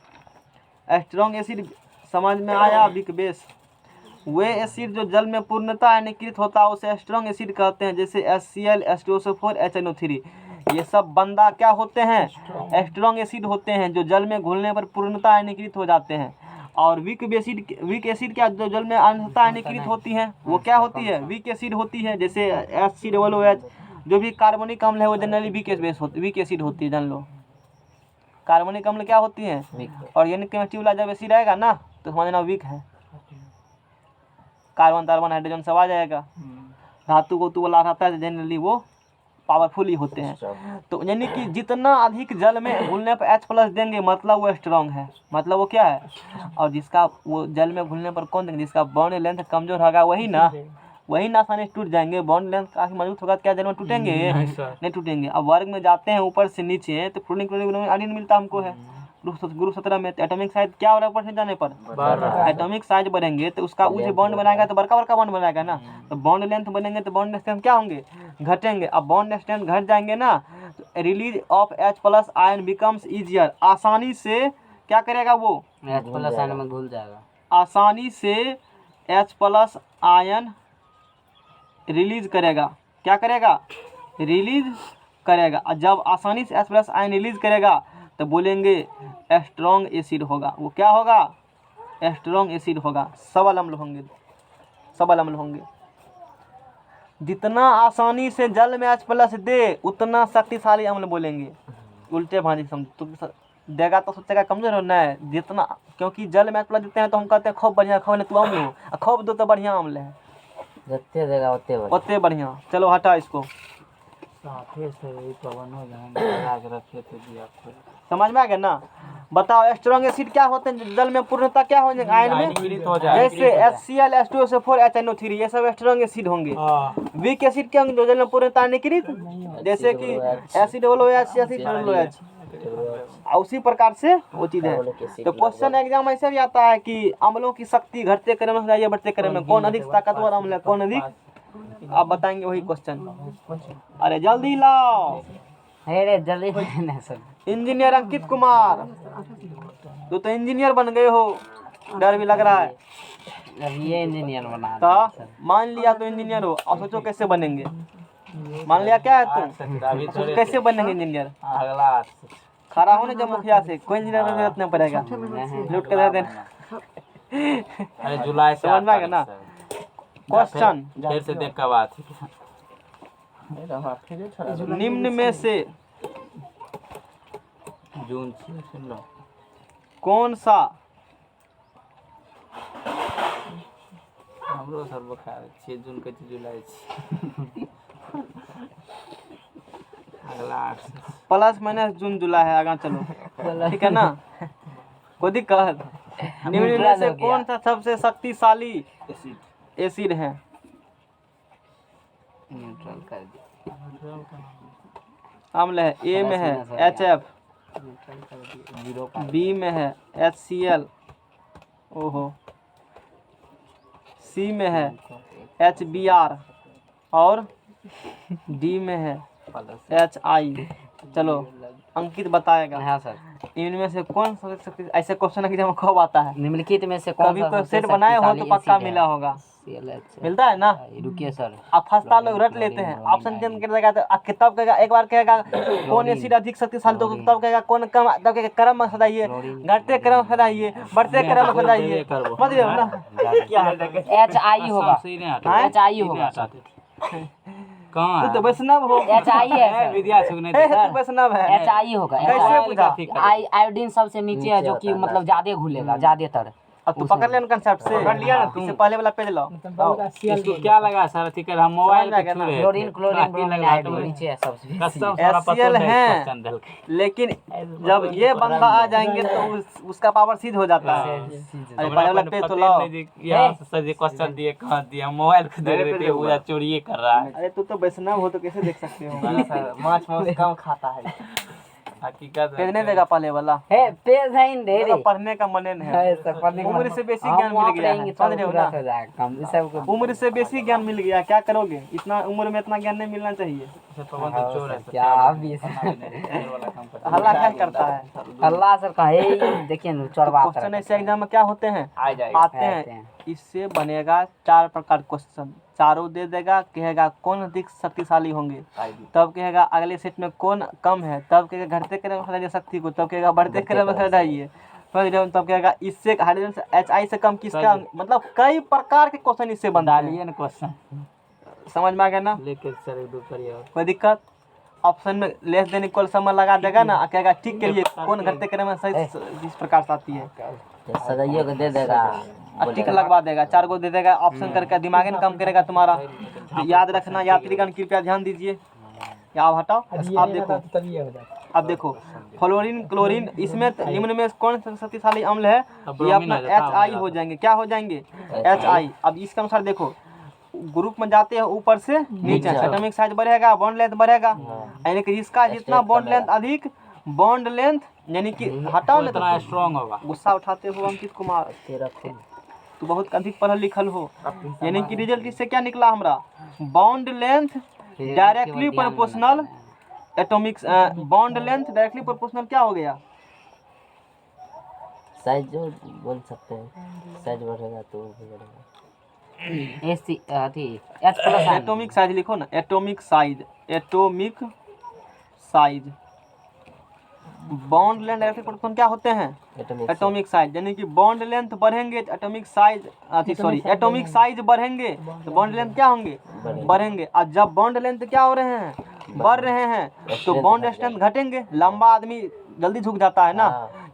स्ट्रॉन्ग एसिड समझ में आया? वीक बेस वे एसिड जो जल में पूर्णतः आयनीकृत होता है उसे स्ट्रॉन्ग एसिड कहते हैं। जैसे HCl, H2SO4, HNO3, ये सब बंदा क्या होते हैं? स्ट्रॉन्ग एसिड होते हैं, जो जल में घुलने पर पूर्णतः आयनीकृत हो जाते हैं। और वीक एसिड क्या, जो जल में अंततः आयनीकृत होती हैं, वो क्या होती है? वीक एसिड होती है। जैसे HCOOH, जो भी कार्बनिक अम्ल है वो जनरली वीक एसिड होती है, जान लो। कार्बनिक अम्ल क्या होती है? ऑर्गेनिक केमिस्ट्री वाला जब एसिड आएगा ना तो समझना वीक है। कार्बन कार्बन हाइड्रोजन सब आ जाएगा। धातु को तू वाला रहता है जनरली वो पावरफुल ही होते हैं। तो यानी कि जितना अधिक जल में घुलने पर H+ देंगे मतलब वो स्ट्रॉन्ग है, मतलब वो क्या है? और जिसका वो जल में घुलने पर कौन देंगे? जिसका बॉन्ड लेंथ कमजोर होगा वही ना आसानी से टूट जाएंगे। बॉन्ड लेंथ काफी मजबूत होगा, क्या जल में टूटेंगे? नहीं टूटेंगे। अब वर्ग में जाते हैं ऊपर से नीचे तो फ्लोरीन, क्लोरीन, आयोडीन मिलता हमको है। ग्रुप 17 में एटॉमिक साइज क्या हो रहा है? ऊपर से जाने पर एटॉमिक साइज बढ़ेंगे तो उसका वो जो बॉन्ड बनाएगा तो बड़का बड़का बॉन्ड बनाएगा ना, तो बॉन्ड लेंथ बनेंगे तो बॉन्ड स्ट्रेंथ क्या होंगे? घटेंगे। अब बॉन्ड स्ट्रेंथ घट जाएंगे ना तो release of H+ ion becomes easier. आसानी से क्या करेगा वो? H+ आयन में घुल जाएगा। आसानी से H+ आयन रिलीज करेगा। क्या करेगा? रिलीज करेगा। और जब आसानी से H प्लस आयन रिलीज करेगा तो बोलेंगे स्ट्रॉन्ग एसिड होगा। वो क्या होगा? स्ट्रॉन्ग एसिड होगा। सबल अम्ल होंगे, सबल अम्ल होंगे। जितना आसानी से जल में H प्लस दे उतना शक्तिशाली अम्ल बोलेंगे। उल्टे भांजी समझ तो देगा तो सोचेगा कमजोर हो नहीं, जितना, क्योंकि जल में H प्लस देते हैं तो हम कहते हैं खूब बढ़िया, खूब नहीं तू अम्ल हो, खूब दो तो बढ़िया अम्ल है, जितने देगा उतने बढ़िया। चलो हटा इसको। साथे से ही पवन हो जाएंगे, लगा के रखे थे दिया फिर। समझ में आ गया ना? बताओ स्ट्रॉन्ग एसिड क्या होते हैं? जल में पूर्णता क्या हो जाएगा? आयन में विलीन हो जाए। जैसे HCl H2SO4 HNO3 ये सब स्ट्रॉन्ग एसिड होंगे। हाँ वीक एसिड क्या होंगे? जो जल में पूर्णता निकृत, जैसे कि एसिड OH, एसिड OH। उसी प्रकार से वो चीज है। तो क्वेश्चन एग्जाम ऐसे भी आता है कि अम्लों की शक्ति घटते क्रम में या बढ़ते क्रम में कौन अधिक ताकतवर अम्ल है, कौन अधिक, आप बताएंगे वही क्वेश्चन। अरे जल्दी लाओ। अरे जल्दी ना सर। इंजीनियर अंकित कुमार, तू तो इंजीनियर बन गए हो, डर भी लग रहा है। अब ये इंजीनियर बना तो मान लिया तो इंजीनियर हो, और सोचो कैसे बनेंगे। मान लिया क्या है तुम, सोचो कैसे बनेंगे इंजीनियर। अगला खड़ा होने जब मुखिया से कोई इंजीनियर बनने जरूरत नहीं पड़ेगा, लूट कर दे देना। अरे जुलाई से समझ में आ गया ना? क्वेश्चन फिर से देख का बात निम्न में से जून से सुन लो। कौन सा हमरो सर बुखार 6 जून के जुलाई छी। अगला 8 प्लस माइनस जून जुलाई है, आगे चलो ठीक है ना? कोई दिक्कत? निम्न में से कौन सा सबसे शक्तिशाली एसिड है? न्यूट्रल कर दिया। अम्ल है। ए में है HF, बी में है HCl, ओहो, सी में है HBr और डी में है HI। चलो अंकित बताएगा। हाँ सर। इनमें से कौन सा सबसे, ऐसे क्वेश्चन एग्जाम में कब आता है? निम्नलिखित में से कौन कभी सा कोई सबसे सेट बनाए हो तो शक्तिशाली पक्का एसिड है? मिला होगा, CLH। मिलता है ना? रुकिए सर। आप फंसता लोग रट लेते हैं। ऑप्शन चेंज कर देगा तो किताब कहेगा, एक बार कहेगा कौन एसिड अधिक शक्तिशाली, तो तब कहेगा कौन कम, तब कहेगा क्रम में सजाइए, घटते क्रम में सजाइए, बढ़ते क्रम में सजाइए। समझ रहे हो ना? क्या है? HI होगा। HI होगा। कहाँ तू तो वैष्णव हो। HI है सर। विद्या सुगने तू वैष्णव है। HI होगा। कैसे बुझा? आयोडीन सबसे नीचे है, जो कि मतलब ज्यादा घुलेगा ज्यादातर। अब तू पकड़ लिया कंसेप्ट से, पकड़ लिया ना? इससे पहले वाला पेज लो। इसको क्या लगा सर? ठीक है, हम मोबाइल पे छू रहे क्लोरीन क्लोरीन ब्रोमीन आयोडीन नीचे है सबसे। कसम सारा पता HCl है है, क्वेश्चन दल के। लेकिन जब ये बंदा आ जाएंगे तो उसका पावर सीध हो जाता है। अरे पहले वाला पेज तो लाओ। यहाँ से सर ये क्वेश्चन दिए, कहाँ दिया? मोबाइल को देख रहे थे, पूरा चोरी कर रहा है। अरे तू तो वैष्णव हो तो कैसे देख सकते हो? मांस कम खाता है। हकीकत पेज नहीं देगा पहले वाला? है पेज है इन ढेरे। पढ़ने का मन है। है सर, पढ़ने का उम्र से बेसी ज्ञान मिल गया है, समझ रहे हो ना? हो जाएगा कम इस सब को। उम्र से बेसी ज्ञान मिल गया, क्या करोगे? इतना उम्र में इतना ज्ञान नहीं मिलना चाहिए। पवन तो चोर है। क्या आप भी हल्ला क्या करता है? अल्लाह सर का है, देखिए ना चोरवा क्वेश्चन ऐसे एग्जाम में क्या होते हैं? आते हैं। इससे बनेगा 4 प्रकार क्वेश्चन, चारों दे देगा, कहेगा कौन अधिक शक्तिशाली होंगे, तब कहेगा अगले सेट में कौन कम है, तब कहेगा घटते क्रम में सजाइए शक्ति को, तब कहेगा बढ़ते क्रम में सजाइए, तब कहेगा इससे हाइड्रोजन से HI से कम किसका, मतलब कई प्रकार के क्वेश्चन इससे बना डालिए ना क्वेश्चन। समझ में आ गया ना? लेके चल दो करिए। कोई दिक्कत? ऑप्शन में लेस देन इक्वल समय लगा देगा ना, कहेगा ठीक के लिए कौन घटते क्रम में सही जिस प्रकार से आती है, सजाइए को दे देगा, टिक लगवा देगा, 4 को दे देगा ऑप्शन करके, दिमाग में कम करेगा तुम्हारा। याद रखना यात्रीगण, कृपया ध्यान दीजिए। या आप हटाओ, आप देखो, अब देखो फ्लोरीन क्लोरीन, इसमें निम्न में कौन सा शक्तिशाली अम्ल है? ये अपना HI हो जाएंगे। क्या हो जाएंगे? HI। अब इसके अनुसार देखो, ग्रुप में जाते हैं ऊपर से नीचे, एटॉमिक साइज बढ़ेगा, बॉन्ड लेंथ बढ़ेगा, यानी कि इसका जितना बॉन्ड लेंथ अधिक, बॉन्ड लेंथ यानी कि हटाओ ना, इतना स्ट्रांग होगा। गुस्सा उठाते हो अंकित कुमार, तू बहुत अधिक पढ़ल लिखल हो। यानी कि रिजल्ट इससे क्या निकला हमारा? Bond length directly proportional atomic, bond length directly proportional क्या हो गया? साइज जो बोल सकते हैं, साइज बढ़ेगा तो बढ़ेगा। AC अथी H plus ion atomic size लिखो ना, atomic size, atomic size. Bond length electric proton क्या होते हैं? एटॉमिक साइज, यानी कि बॉन्ड लेंथ बढ़ेंगे तो एटॉमिक साइज एटॉमिक साइज बढ़ेंगे तो बॉन्ड लेंथ क्या होंगे? बढ़ेंगे। और जब बॉन्ड लेंथ क्या हो रहे हैं? बढ़ रहे हैं, तो बॉन्ड स्ट्रेंथ घटेंगे। लंबा आदमी जल्दी झुक जाता है ना,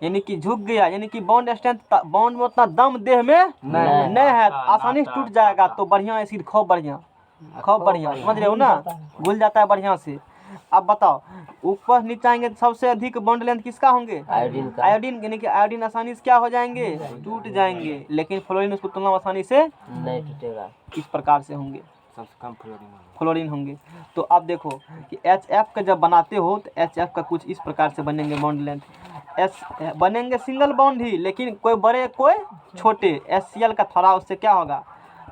यानी कि झुक गया, यानी कि बॉन्ड स्ट्रेंथ, बॉन्ड में उतना दम देह में नहीं है, आसानी से टूट जाएगा। तो बढ़िया एसिड, खूब बढ़िया, समझ रहे हो ना, घुल जाता है बढ़िया से। अब बताओ, ऊपर नीचे आएंगे तो सबसे अधिक बॉन्ड लेंथ किसका होंगे? आयोडीन, यानी कि आयोडीन आसानी से क्या हो जाएंगे? टूट जाएंगे। लेकिन फ्लोरीन उसको तुलना आसानी से नहीं टूटेगा। इस प्रकार से होंगे, सबसे कम फ्लोरीन होंगे। तो अब देखो कि HF का जब बनाते हो तो HF का कुछ इस प्रकार से बनेंगे बॉन्ड लेंथ। एस बनेंगे सिंगल बॉन्ड ही, लेकिन कोई बड़े कोई छोटे। HCl का थोड़ा उससे क्या होगा?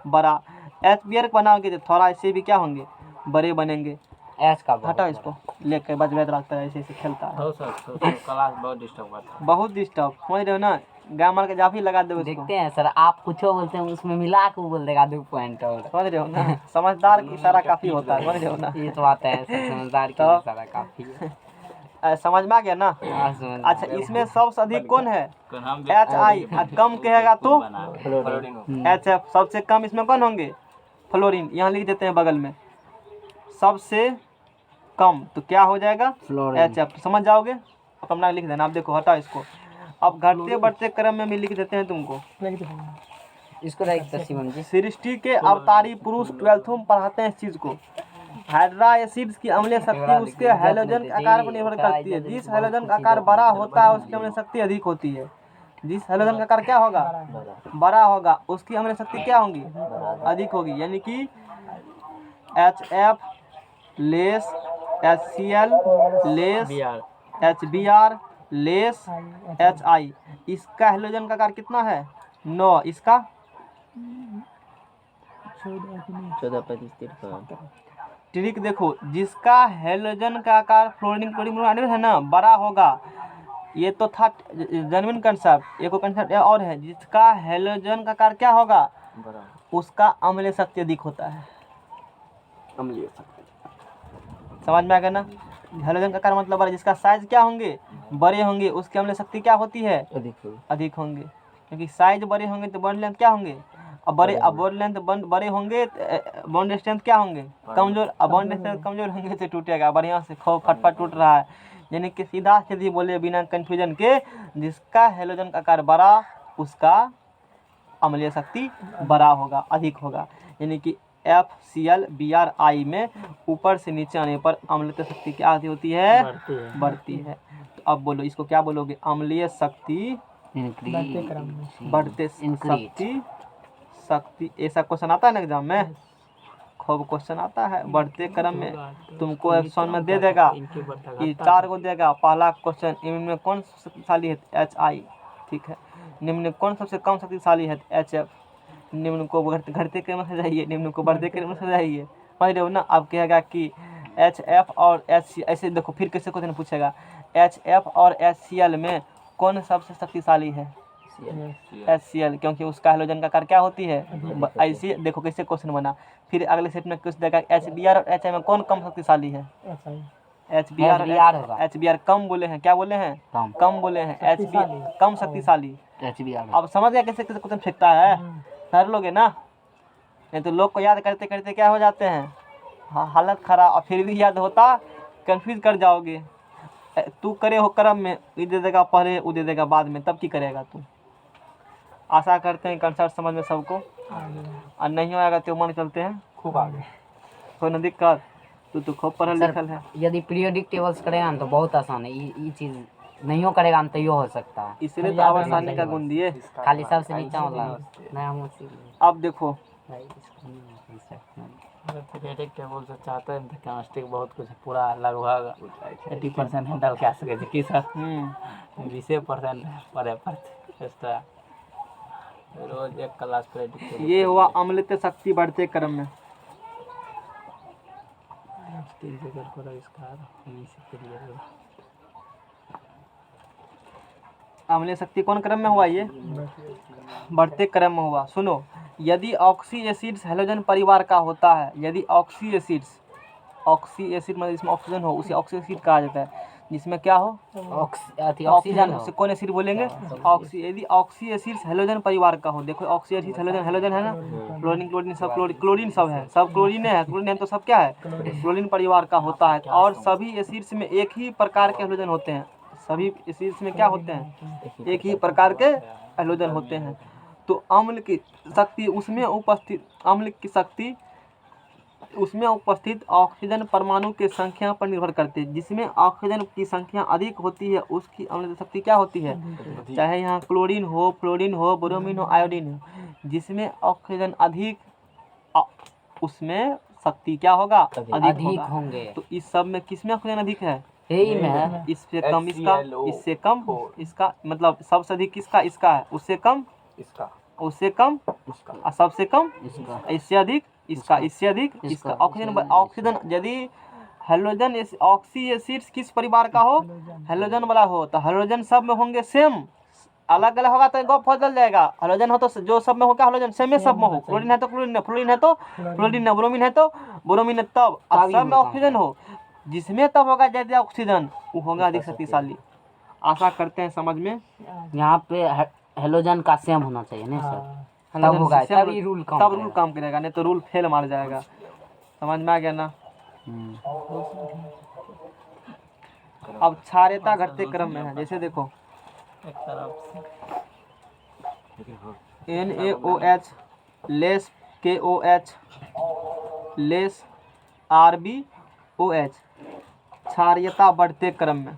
बड़ा। HBr बनाओगे तो थोड़ा इससे भी क्या होंगे? बड़े बनेंगे। H का बहुत हटाओ इसको, लेके बजबैत रखता है, ऐसे ऐसे खेलता है, हो सर, तो क्लास बहुत डिस्टर्ब करता है। बहुत डिस्टर्ब, समझ रहे हो ना। गाँव मार के जाफी लगा दो उसको, देखते हैं सर, आप कुछ बोलते हैं उसमें मिला के वो बोल देगा 2 पॉइंट और। समझ रहे हो ना। समझदार की इशारा काफी होता है, समझ रहे हो ना। ये तो बात है सर, समझदार की तो- सारा काफी है। समझ में आ गया ना। हाँ, समझ अच्छा, इसमें सबसे अधिक कौन है? कौन हम HI। कम कहेगा तो फ्लोरीन। HF। सबसे कम इसमें कौन होंगे? फ्लोरीन। यहाँ लिख देते हैं बगल में, सबसे कम तो क्या हो जाएगा? फ्लोरीन। HF। समझ जाओगे, अपना लिख देना। आप देखो, हटाओ इसको। अब घटते बढ़ते क्रम में भी लिख देते हैं तुमको। इसको राइट कर शिवम जी। सृष्टि के अवतारी पुरुष 12th में पढ़ाते हैं इस चीज को। हाइड्रा एसिड्स की अम्लीय शक्ति उसके हैलोजन के आकार पर निर्भर करती है। जिस हैलोजन का आकार बड़ा होता है उसकी अम्लीय शक्ति अधिक होती है। जिस हैलोजन का आकार क्या होगा? बड़ा होगा, उसकी अम्लीय शक्ति क्या होगी? अधिक होगी। यानी कि HF less HCl less HBr less HI। इसका हैलोजन का आकार कितना है? 9। इसका 14 ट्रिक देखो, जिसका हैलोजन का आकार फ्लोरीन क्लोरीन है ना, बड़ा होगा। ये तो था जेन्युइन कंसेप्ट। एक कंसेप्ट और है, जिसका हैलोजन का आकार क्या होगा? उसका अम्लीय शक्ति अधिक होता है। अम्लीय शक्ति समझ में आ गया ना। हैलोजन का आकार मतलब बड़ा, जिसका साइज क्या होंगे? बड़े होंगे, उसकी अम्लीय शक्ति क्या होती है? अधिक होंगे। क्योंकि साइज बड़े होंगे तो बॉन्ड लेंथ क्या होंगे? अब बॉन्ड लेंथ बड़े होंगे तो बॉन्ड स्ट्रेंथ क्या होंगे? कमजोर। अब बॉन्ड स्ट्रेंथ कमजोर होंगे तो टूटेगा बढ़िया से, खूब फटफट टूट रहा है। यानी कि सीधा सीधी बोले बिना कंफ्यूजन के, जिसका हैलोजन का आकार बड़ा उसका अम्लीय शक्ति बड़ा होगा, अधिक होगा। यानी कि FCl-BrI में ऊपर से नीचे आने पर अम्लीय शक्ति क्या होती है? बढ़ती है। तो अब बोलो, इसको क्या बोलोगे? अम्लीय शक्ति बढ़ते शक्ति। ऐसा क्वेश्चन आता है ना एग्जाम में, खूब क्वेश्चन आता है। बढ़ते क्रम में तुमको ऑप्शन में दे देगा कि 4 को देगा। पहला क्वेश्चन, इनमें कौन शक्तिशाली है? HI। ठीक है। निम्न में कौन सबसे कम शक्तिशाली है? HF। निम्न को घटते क्रम में सजाइए, निम्न को बढ़ते क्रम में सजाइए। समझ रहे हो ना। अब कहेगा कि HF और HCl, ऐसे देखो फिर कैसे क्वेश्चन पूछेगा, HF और HCl में कौन सबसे शक्तिशाली है? HCl, क्योंकि उसका हैलोजन का आकार क्या होती है? ऐसे देखो कैसे क्वेश्चन बना। फिर अगले सेट में कुछ देगा, HBr और HI में कौन कम शक्तिशाली है? HBr कम बोले हैं, क्या बोले हैं? कम बोले हैं। HB कम शक्तिशाली। अब समझ गया कैसे कैसे क्वेश्चन फेंकता है? कर लोगे ना, नहीं तो लोग को याद करते करते क्या हो जाते हैं, हालत खराब। और फिर भी याद होता, कंफ्यूज कर जाओगे। तू करे हो कर्म में, ये दे देगा पहले, वो दे देगा बाद में, तब की करेगा तू। आशा करते हैं कंसेप्ट समझ में सबको, और नहीं होगा तो मान चलते हैं खूब आगे। कोई न दिक्कत, तू खूब पढ़ल लिखल है। यदि पीरियोडिक टेबल्स करेगा ना तो बहुत आसान है। ये चीज़ नहीं हो करेगा ना तो यो हो सकता है। इसलिए तो आवर्सानी का गुण दिए, खाली सबसे नीचा वाला नया हम। अब देखो पीरियोडिक टेबल से चाहते हैं तो केमिस्ट्री बहुत कुछ पूरा लगभग 80% हैंडल कर सके थे कि सर 20% पढ़े पड़ते एक्स्ट्रा। रोज एक क्लास पीरियोडिक टेबल। ये हुआ अम्लीय शक्ति बढ़ते क्रम में। अम्लीय शक्ति कौन क्रम में हुआ? ये बढ़ते क्रम में हुआ। सुनो, यदि ऑक्सी एसिड्स हेलोजन परिवार का होता है, यदि ऑक्सी एसिड मतलब इसमें ऑक्सीजन हो, उसे ऑक्सी एसिड कहा जाता है। जिसमें क्या हो, ऑक्सीजन हो। कौन एसिड बोलेंगे, ऑक्सी। यदि ऑक्सी एसिड्स हेलोजन परिवार का हो, देखो ऑक्सी एसिड हेलोजन है ना, क्लोरीन क्लोरीन सब क्लोरीन सब है, सब क्लोरीन है तो सब क्या है, क्लोरीन परिवार का होता है। और सभी एसिड्स में एक ही प्रकार के हेलोजन होते हैं, सभी एसिड्स में क्या होते हैं, एक ही प्रकार के हेलोजन होते हैं। तो अम्ल की शक्ति उसमें उपस्थित ऑक्सीजन परमाणु के संख्या पर निर्भर करती है। जिसमें ऑक्सीजन की संख्या अधिक होती है उसकी अम्ल शक्ति क्या होती है, चाहे यहाँ क्लोरीन हो, फ्लोरीन हो, ब्रोमीन हो, आयोडीन हो। जिसमें ऑक्सीजन अधिक उसमें शक्ति क्या होगा, अधिक होंगे। तो इस सब में किसमें ऑक्सीजन अधिक है, यही में इससे कम इसका, इससे कम इसका, मतलब सबसे अधिक किसका, इसका है, उससे कम इसका, उससे कम इसका, और सबसे कम इसका, इससे अधिक इसका, इससे अधिक इसका। ऑक्सीजन यदि हेलोजन ऑक्सी एसिड्स किस परिवार का हो, हेलोजन वाला हो, तो हेलोजन सब में होंगे सेम। अलग अलग होगा तो गप बदल जाएगा। हेलोजन हो तो जो सब में होगा हेलोजन सेम में सब में हो, क्लोरीन है तो क्लोरीन है, फ्लोरीन है तो फ्लोरीन है, ब्रोमीन है तो ब्रोमीन है, तब सब में ऑक्सीजन हो। जिसमें तब होगा ज्यादा ऑक्सीजन वो होगा अधिक शक्तिशाली। आशा करते हैं समझ में। यहाँ पे हेलोजन का सेम होना चाहिए ना सर, तब होगा, तभी रूल काम करेगा, नहीं तो रूल फेल मार जाएगा। समझ में आ गया ना। अब क्षारीयता घटते क्रम में है, जैसे देखो एक तरफ से NaOH less KOH less RbOH क्षारीयता बढ़ते क्रम में,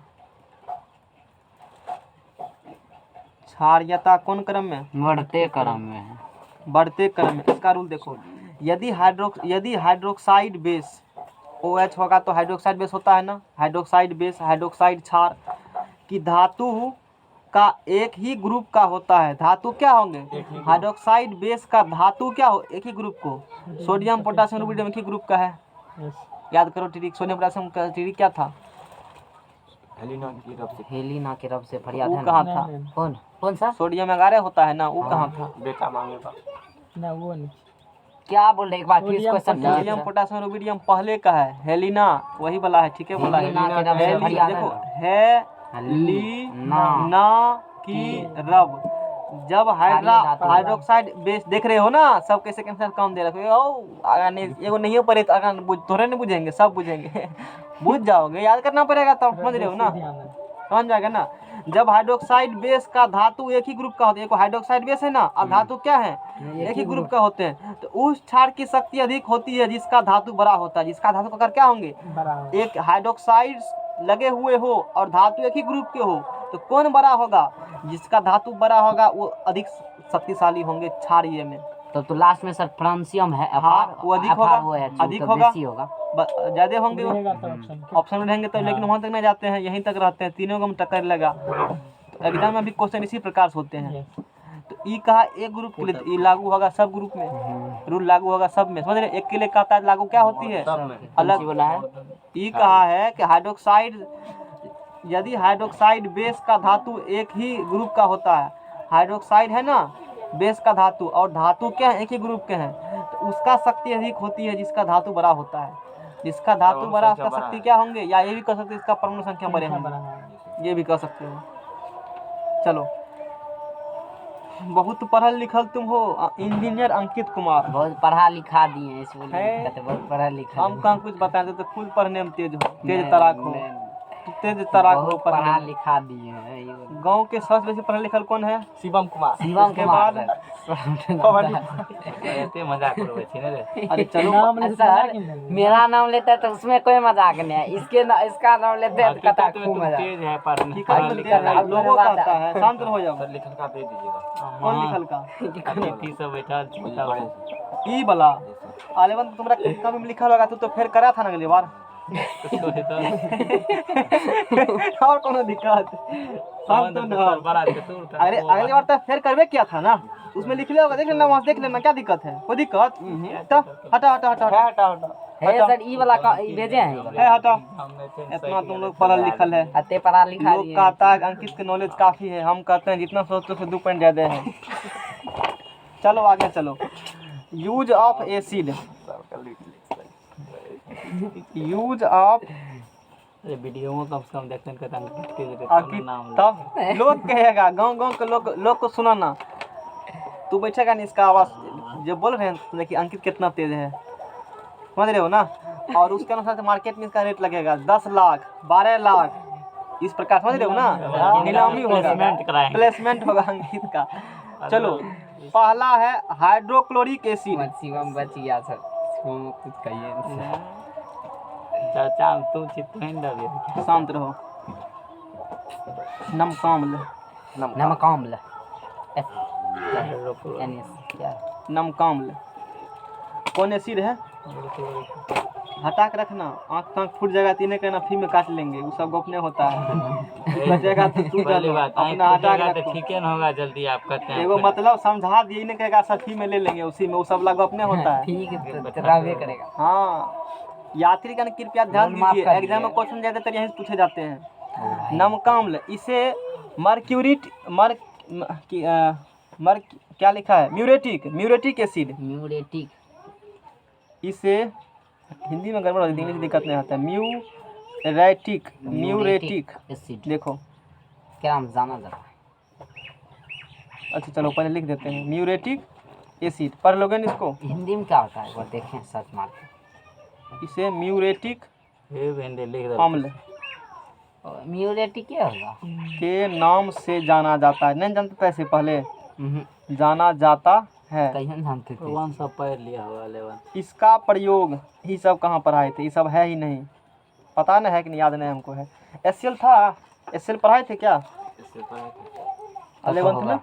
क्षारीयता कौन क्रम में, बढ़ते क्रम में है, बढ़ते क्रम में। इसका रूल देखो, यदि हाइड्रोक्साइड बेस OH होगा तो हाइड्रोक्साइड बेस होता है ना, हाइड्रोक्साइड बेस, हाइड्रोक्साइड क्षार की धातु का एक ही ग्रुप का होता है। धातु क्या होंगे, हाइड्रोक्साइड बेस का धातु क्या हो, एक ही ग्रुप को, सोडियम पोटेशियम रुबिडियम एक ही ग्रुप का है। याद करो ट्रिक, सोडियम पोटेशियम का ट्रिक क्या था, हेलिना के रब से फरियाद वो है कहाँ ना? था, कौन सा सोडियम 11 होता है ना, वो कहाँ था, बेटा मांगेगा ना, वो नहीं। क्या बोल रहे, एक बार फिर sodium question sodium potassium rubidium पहले का है, हेलिना वही वाला है, ठीक है बोला है। हेलिना के रब से फरियाद देखो है हेलिना की रब, जब हाइड्रोक्साइड बेस देख रहे हो ना, सब कैसे कैसे काम दे रखे हो, एगो नहीं हो पड़े तो थोड़े नहीं बुझेंगे, सब बुझेंगे बुझ जाओगे, याद करना पड़ेगा तब, समझ रहे हो ना, समझ जाएगा ना। जब हाइड्रोक्साइड बेस का धातु एक ही ग्रुप का होता है, एक हाइड्रोक्साइड बेस है ना, और धातु क्या है, एक ही ग्रुप का होते हैं, तो उस क्षार की शक्ति अधिक होती है जिसका धातु बड़ा होता है। जिसका धातु का क्या होंगे, एक हाइड्रोक्साइड लगे हुए हो और धातु एक ही ग्रुप के हो, तो कौन बड़ा होगा, जिसका धातु बड़ा होगा वो अधिक शक्तिशाली होंगे क्षारीय में। तब तो लास्ट में सर फ्रांसियम है, हाँ, वो अधिक होगा, अधिक होगा, ज्यादा होंगे ऑप्शन में रहेंगे तो, लेकिन वहाँ तक नहीं जाते हैं, यहीं तक रहते हैं, तीनों को में टक्कर लगा। तो एग्जाम में भी क्वेश्चन इसी प्रकार से होते हैं। तो ई कहा एक ग्रुप के लिए, ई लागू होगा सब ग्रुप में, रूल लागू होगा सब में, समझ रहे। एक के लिए कहता है लागू क्या होती है, अलग बोला है। ई कहा है कि हाइड्रोक्साइड, यदि हाइड्रोक्साइड बेस का धातु एक ही ग्रुप का होता है, हाइड्रोक्साइड है ना बेस का धातु, और धातु क्या है एक ही ग्रुप के हैं, तो उसका शक्ति अधिक होती है जिसका धातु बड़ा होता है। जिसका धातु बड़ा उसका शक्ति क्या होंगे, या ये भी कह सकते हैं इसका परमाणु संख्या बड़े होंगे, ये भी कह सकते हो। चलो, बहुत पढ़ल लिखल तुम हो, इंजीनियर अंकित कुमार, बहुत पढ़ा लिखा दिए स्कूल में, बहुत पढ़ा लिखा। हम कहाँ कुछ बताते तो खुद पढ़ने में तेज हो, तेज तराक हो, तेज तराक हो, पढ़ा लिखा दिए हैं। गांव के सबसे बेसी पढ़ल लिखल कौन है, शिवम कुमार। के बाद ऐसे मजाक उड़ावे छी ना रे। अरे चलो, सर मेरा नाम लेता है तो उसमें कोई मजाक नहीं है, इसका नाम लेते हैं तो कहता है खूब मजाक। तेज है पर लोगों का आता है, शांत रहो जाओ। लिखल का दे दीजिएगा। कौन लिखल का, अतिथि सब बैठा ई वाला आलेवन तुमरा कितना में लिखा लगा, तू तो फिर करा था ना अगली बार। और कोनो दिक्कत, शांत रहो। अरे अगली बार तो फिर करवे किया था ना, उसमें लिख लिया होगा, देख लेना वहाँ, देख लेना क्या दिक्कत है, कोई दिक्कत तो हटा हटा हटा हटा हटा। है सर, ई वाला का भेजे हैं, है हटा। इतना तुम लोग पढ़ल लिखल है, अते पढ़ा लिखा लोग कहता है अंकित के नॉलेज काफी है, हम कहते हैं जितना सोचते हो 2 पॉइंट ज्यादा है। चलो आगे चलो। Use of acid, use of अरे वीडियो में कम से कम देखते हैं कहता अंकित, नाम तब लोग कहेगा, गांव के लोग को सुना ना, तू बैठेगा नहीं, इसका आवाज़ जो बोल रहे हैं देखिए अंकित कितना तेज है, समझ रहे हो ना। और उसके अनुसार से मार्केट में इसका रेट लगेगा 10 लाख 12 लाख इस प्रकार, समझ रहे हो ना। नीलामी होगा, प्लेसमेंट होगा अंकित का। चलो पहला है हाइड्रोक्लोरिक एसिड। शिवम बच गया सर, शिवम कुछ कहिए नहीं। चाचा तू चित्तहिंड अभी शांत रहो। नमकाम्ल, नमक आम्ल, क्या नमकाम्ल कौन एसिड है? हटा के रखना, आँख ताँख फूट जाएगा तो इन्हें कहना फिर में काट लेंगे, वो सब गोपनीय होता है। बचेगा तो तू पहली जानो, बात अपना हटा के तो रखो। ठीक है ना होगा जल्दी आप कहते हैं एगो मतलब समझा दिए, इन्हें कहेगा सफी में ले लेंगे, उसी में वो सब लगा अपने होता है। ठीक है तो रावे करेगा। हाँ यात्रीगण कृपया ध्यान माफ दीजिए, कर एग्जाम में दिए। क्वेश्चन ज्यादातर यहीं से पूछे जाते हैं। ओ भाई, नमकाम्ल, इसे मर्क्यूरिट क्या लिखा है? Muriatic acid. म्यूरेटिक, इसे हिंदी में गड़बड़ होती है, इंग्लिश में दिक्कत नहीं आता है। म्यूरेटिक एसिड, देखो, क्या नाम जाना जाता है? अच्छा चलो पहले लिख देते हैं म्यूरेटिक एसिड, पढ़ लोगे ना इसको। हिंदी में क्या होता है वो देखें, सर्च मार के। इसे म्यूरेटिक ये भेंडे लिख दो अम्ल म्यूरेटिक क्या होगा? के नाम से जाना जाता है। नहीं जानते थे, पहले हम्म, जाना जाता है। कहीं नहीं जानते थे। वन सब पढ़ लिया होगा 11। इसका प्रयोग ही सब कहाँ पढ़ाए थे? ये सब है ही नहीं, पता नहीं है कि नहीं, याद नहीं हमको है। एसएल था, एसएल पढ़ाए थे क्या इससे पढ़ा था। 11th में?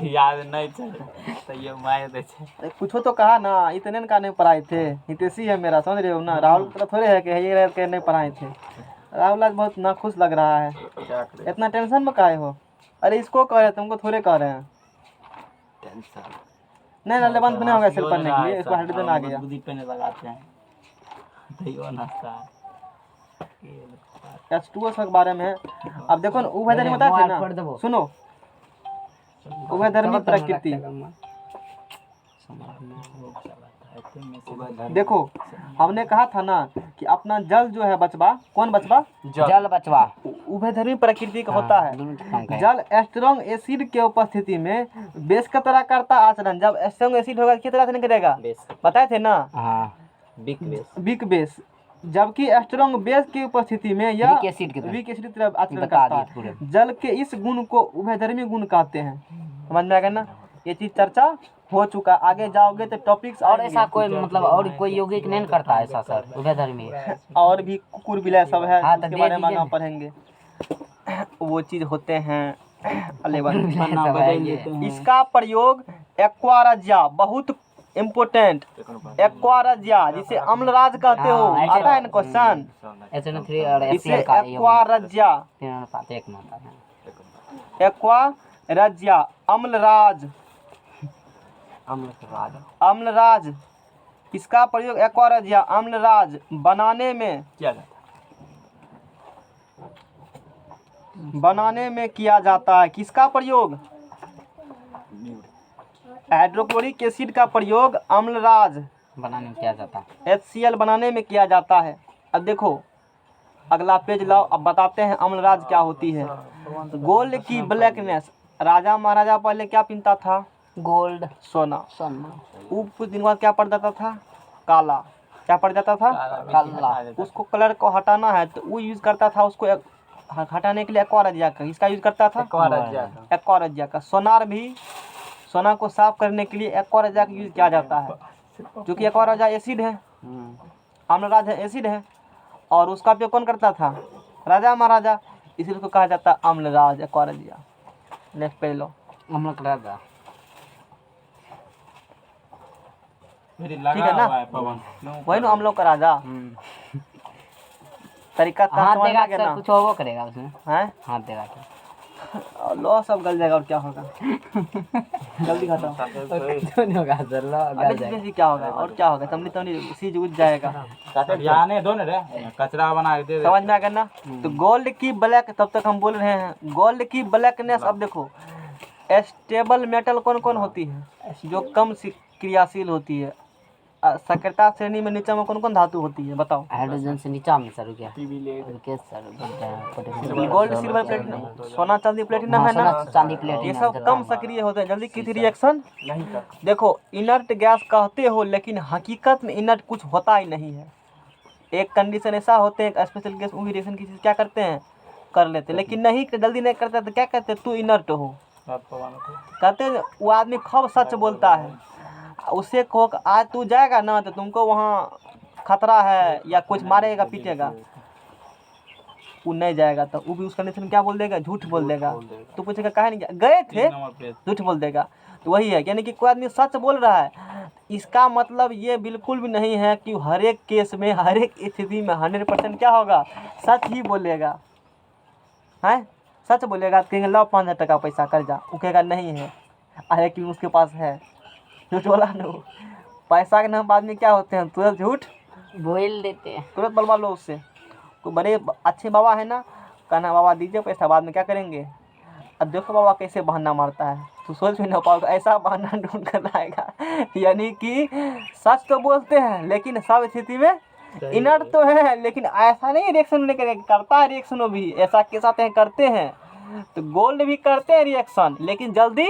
याद नहीं चल तो ये माय दे छे। अरे कुछ तो कहा ना, इतने का नहीं पढ़ाए थे। हितेशी है मेरा, समझ रहे हो ना। राहुल का थोड़े है कि ये रह के नहीं पढ़ाए थे। राहुल आज बहुत नाखुश लग रहा है, क्या करे इतना टेंशन में काहे हो? अरे इसको कह रहे हैं, तुमको थोड़े कह रहे हैं। टेंशन नहीं ना 11th में नहीं होगा एसएल पढ़ने के लिए, इसको हाइड्रोजन आ गया। बुद्धि पे नहीं लगाते हैं तो यो नाश्ता H2O के बारे में है। अब देखो ना, उभयधर्मी बताए थे ना, सुनो उभयधर्मी प्रकृति। देखो हमने कहा था ना कि अपना जल जो है बचवा, कौन बचवा? जल बचवा उभयधर्मी प्रकृति का होता है। दोनों के काम का है। जल स्ट्रॉन्ग एसिड के उपस्थिति में बेस की तरह करता आचरण। जब स्ट्रॉन्ग एसिड होगा किस तरह से नहीं करेगा? बताए थे ना, हाँ, वीक बेस। जबकि स्ट्रॉन्ग बेस की उपस्थिति में यह वीक एसिड की तरह। वीक एसिड की तरह आचरण बता करता दिए है। पूरे। जल के इस गुण को उभयधर्मी गुण कहते हैं। समझ में आ गया ना? ये चीज चर्चा हो चुका, आगे जाओगे तो टॉपिक्स और ऐसा कोई मतलब और कोई यौगिक नहीं करता है ऐसा सर उभयधर्मी? और भी कुकुर बिलाय सब है, हाँ, तो उसके दे बारे में दीजिए आगे ना। पढ़ेंगे। वो चीज होते हैं 11। सब है ये। इसका प्रयोग एक्वारजिया, बहुत इम्पोर्टेंट, एक्वारजिया जिसे अम्लराज कहते हो, हाँ, आता है ना क्वेश्चन। SN3 और इसे HCl का ये एक्वारजिया, 3 में आता है। एक्वारजिया अम्लराज, अम्लराज, इसका प्रयोग एक्वारजिया अम्लराज बनाने में किया जाता है। किसका प्रयोग? हाइड्रोक्लोरिक एसिड का प्रयोग अम्लराज बनाने में किया जाता है। HCl बनाने में किया जाता है। अब देखो अगला पेज लाओ, अब बताते हैं अम्लराज क्या होती है। गोल्ड की ब्लैकनेस, राजा महाराजा पहले क्या पहनता था? गोल्ड, सोना। सोना, वो कुछ दिन बाद क्या पड़ जाता था? काला। क्या पड़ जाता था? काला। उसको कलर को हटाना है तो वो यूज करता था, उसको हटाने के लिए एक्वारजिया का, इसका यूज करता था एक्वारजिया का। सोनार भी, सोना को साफ करने के लिए एक्वारजिया का यूज किया जाता है, जो कि एक्वारजिया एसिड है, अम्लराज है, एसिड है। और उसका उपयोग कौन करता था? राजा महाराजा, इसीलिए उसको कहा जाता है अम्लराज एक्वारजिया। नेक्स्ट पेज लो। हम लोग राजा ठीक है ना, वही ना हम लोग का राजा। तरीका का हाथ समझ में देगा आ गया सर, ना? कुछ होगा करेगा उसमें, हैं? हाथ देगा तो और लो सब गल जाएगा, और क्या होगा? जल्दी खत्म। कुछ नहीं होगा सर, लो अबे गल जाएगा। जैसे क्या होगा, और क्या होगा? तमली तमली सीज उज जाएगा। जाने दो ना रे, कचरा बना के दे दे। समझ में आ गया ना? तो गोल्ड की ब्लैक, तब तक हम बोल रहे हैं गोल्ड की ब्लैकनेस। अब देखो स्टेबल मेटल कौन कौन होती है जो कम क्रियाशील होती है? सक्रियता श्रेणी में नीचे में कौन कौन धातु होती है बताओ? हाइड्रोजन से नीचा में सर क्या रुके sir potassium gold, silver, platinum, सोना, चांदी, प्लेटिनम है ना, चांदी ये प्लेटिनम सब कम सक्रिय होते हैं, जल्दी किसी रिएक्शन नहीं करते। देखो इनर्ट गैस कहते हो लेकिन हकीकत में इनर्ट कुछ होता ही नहीं है। एक कंडीशन ऐसा होते हैं, स्पेशल गैस वो रिएक्शन की क्या करते हैं, कर लेते, लेकिन नहीं जल्दी नहीं करते तो क्या कहते हैं, तू इनर्ट हो कहते हैं। वो आदमी खूब सच बोलता है, उससे कहो कि आज तू जाएगा ना तो तुमको वहाँ खतरा है या कुछ मारेगा पीटेगा, वो नहीं जाएगा तो वो भी उस कंडीशन में क्या बोल देगा, झूठ बोल देगा। तो पूछेगा काहे नहीं गए थे, झूठ बोल देगा। तो वही है, यानी कि कोई आदमी सच बोल रहा है, इसका मतलब ये बिल्कुल भी नहीं है कि हर एक केस में हर एक स्थिति में 100% क्या होगा, सच ही बोलेगा। है सच बोलेगा तो कहेंगे लो 5,000 टका पैसा कर जा, वो कहेगा नहीं है, अरे कि उसके पास है, झूठ बोला ना। पैसा के नाम बाद में क्या होते हैं, तुरंत झूठ बोल देते हैं, तुरंत बलवा लो उससे। कोई बड़े अच्छे बाबा है ना, कहना बाबा दीजिए पैसा, बाद में क्या करेंगे, अब देखो बाबा कैसे बहाना मारता है, तो सोच भी ना पाओगे ऐसा बहाना ढूंढ कर लाएगा। यानी कि सच तो बोलते हैं लेकिन सब स्थिति में इनर्ट तो है, लेकिन ऐसा नहीं रिएक्शन नहीं करेगा, करता है रिएक्शन वो भी, ऐसा के साथ करते हैं। तो गोल्ड भी करते हैं रिएक्शन लेकिन जल्दी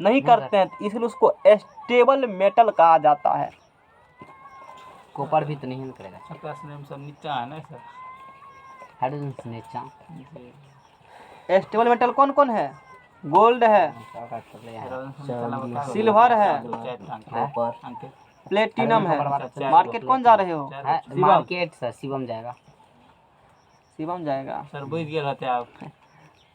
नहीं करते हैं, इसलिए उसको स्टेबल मेटल कहा जाता है। कॉपर भी तो नहीं करेगा, सब नीचा है ना सर, हाइड्रोजन से नीचा। स्टेबल मेटल कौन कौन है, गोल्ड है, सिल्वर है, प्लेटिनम है। मार्केट कौन जा रहे हो, मार्केट सर शिवम जाएगा, शिवम जाएगा सर बुझ गए रहते आप,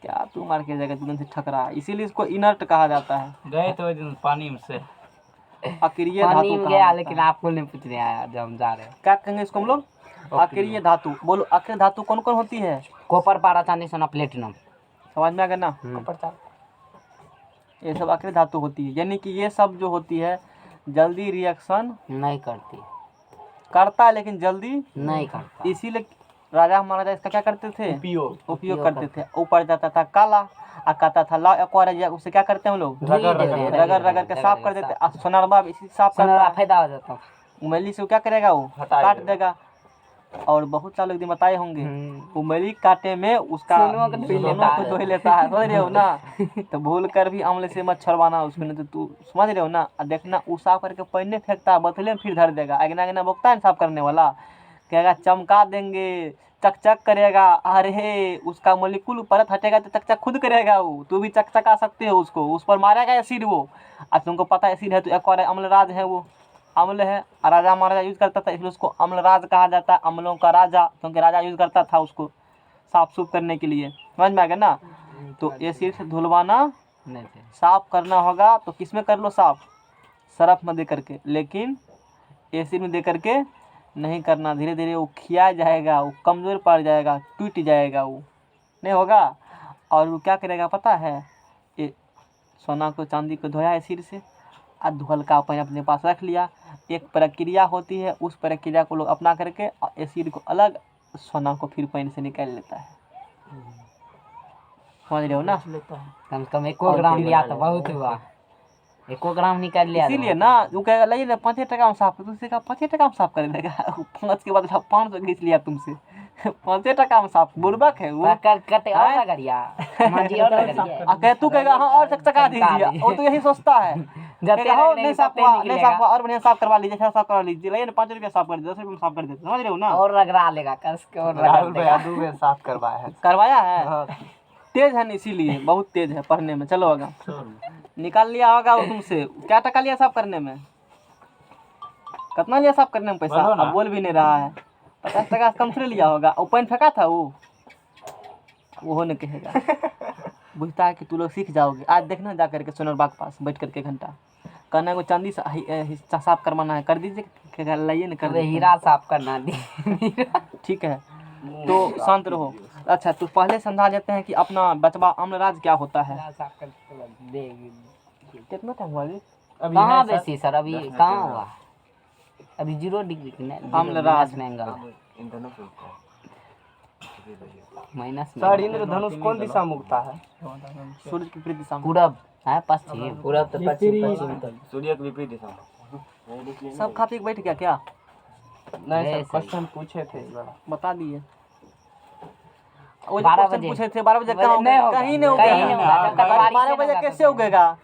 क्या तू मार्केट जाएगा, तुरंत से ठकरा, इसीलिए इसको इनर्ट कहा जाता है। गए तो दिन पानी में से अक्रिय पानी धातु में कहा गया, जाता लेकिन है। आपको नहीं पूछ रहे हैं जब हम जा रहे हैं। क्या कहेंगे इसको हम लोग, अक्रिय धातु। बोलो अक्रिय धातु कौन कौन होती है, कॉपर, पारा, चांदी, सोना, प्लेटिनम। समझ में आ गया ना, कॉपर ये सब अक्रिय धातु होती है, यानी कि ये सब जो होती है जल्दी रिएक्शन नहीं करती, करता है लेकिन जल्दी नहीं करता। इसीलिए राजा महाराजा इसका क्या करते थे, उपयोग करते थे। ऊपर जाता था काला और कहता था ला एक और उसे क्या करते हैं हम लोग, रगड़ रगड़ के साफ कर देते। सोनारबा इसी साफ करता है, फायदा हो जाता, उमैली से वो क्या करेगा, वो काट देगा। और बहुत सारे लोग बताए होंगे उमैली काटे में उसका सोनों को धो लेता है, समझ रहे हो ना। तो भूल कर भी अम्ल से मत छुड़वाना उसको, नहीं तो तू समझ रहे हो ना। देखना वो साफ करके पहने फेंकता है, बदले में फिर धर देगा, अगना अगना बोकता है साफ करने वाला, कहेगा चमका देंगे, चकचक करेगा। अरे उसका मोलिकुल परत हटेगा तो चकचक खुद करेगा वो, तू भी चकचका सकते हो उसको, उस पर मारेगा एसिड वो। अब तुमको पता है एसिड है तो एक और अम्लराज है, वो अम्ल है, राजा महाराजा यूज करता था इसलिए उसको अम्लराज कहा जाता है, अम्लों का राजा, क्योंकि राजा यूज करता था उसको साफ सूफ करने के लिए। समझ में आ गया ना। तो एसिड से धुलवाना नहीं साफ करना होगा तो किस में कर लो साफ, सरफ में दे करके, लेकिन एसिड में दे करके नहीं करना। धीरे धीरे वो खिया जाएगा, वो कमज़ोर पड़ जाएगा, टूट जाएगा, वो नहीं होगा। और वो क्या करेगा पता है, ये सोना को चांदी को धोया एसिड से और धुल का अपन अपने पास रख लिया। एक प्रक्रिया होती है, उस प्रक्रिया को लोग अपना करके एसिड को अलग, सोना को फिर पानी से निकाल लेता है। समझ रहे हो ना। कम से कम 1 ग्राम लिया तो बहुत हुआ, 1 ग्राम निकाल लिया। इसीलिए ना वो कहेगा लाइए ना 5 टका में साफ कर, तुमसे कहा 5 टका में साफ कर देगा। 5 के बाद 500 खींच लिया तुमसे, 5 टका में साफ, बुर्बक है वो। कटे और लगरिया मांझी और लगरिया, तू कहेगा हाँ और चकचका दीजिए, वो तो यही सोचता है। कहेगा हाँ नहीं साफ हुआ, नहीं साफ हुआ, और बढ़िया साफ करवा लीजिए, साफ करवा लीजिए, लाइए ना 5 रुपया साफ कर दे, 10 रुपये में साफ कर देते। समझ रहे हो ना। और रगड़ा लेगा कस के, और रगड़ देगा। साफ करवाया है, करवाया है, तेज है ना, इसीलिए बहुत तेज है पढ़ने में। चलो आगे, निकाल लिया होगा वो तुमसे। क्या टका लिया साफ करने में, कितना लिया साफ करने में पैसा, अब बोल भी नहीं रहा है। 50 टका कम से लिया होगा, और पेन फेंका था वो नहीं कहेगा। बुझता है कि तू लोग सीख जाओगे। आज देखना जा करके सोनरबाग के पास बैठ करके घंटा, कहना को चांदी हिस्सा साफ करवाना है, कर दीजिए, लाइए ना कर दीजिए। हीरा साफ करना दी। ठीक है तो शांत रहो। अच्छा तो पहले समझा देते हैं कि अपना बचवा अम्लराज क्या होता है। कितना टाइम हुआ जी? कहाँ बेसी सर, अभी कहाँ हुआ, अभी 0 डिग्री अम्लराज महंगा। माइनस सर इंद्रधनुष कौन दिशा में उगता है? सूर्य की विपरीत दिशा में। पूरब है पश्चिम। पूरब तो पश्चिम सूर्य के विपरीत दिशा में। सब खा पी के बैठ गया क्या? नहीं नहीं, सर, क्वेश्चन पूछे थे इस बार। बता दिए। वो 12 क्वेश्चन बजे। पूछे थे 12 बजे कहाँ नहीं होगा? होगा। कहीं नहीं कहीं उगेगा। नहीं होगा, जब तक बारिश 12 नहीं बजे होगा कैसे तब उगेगा?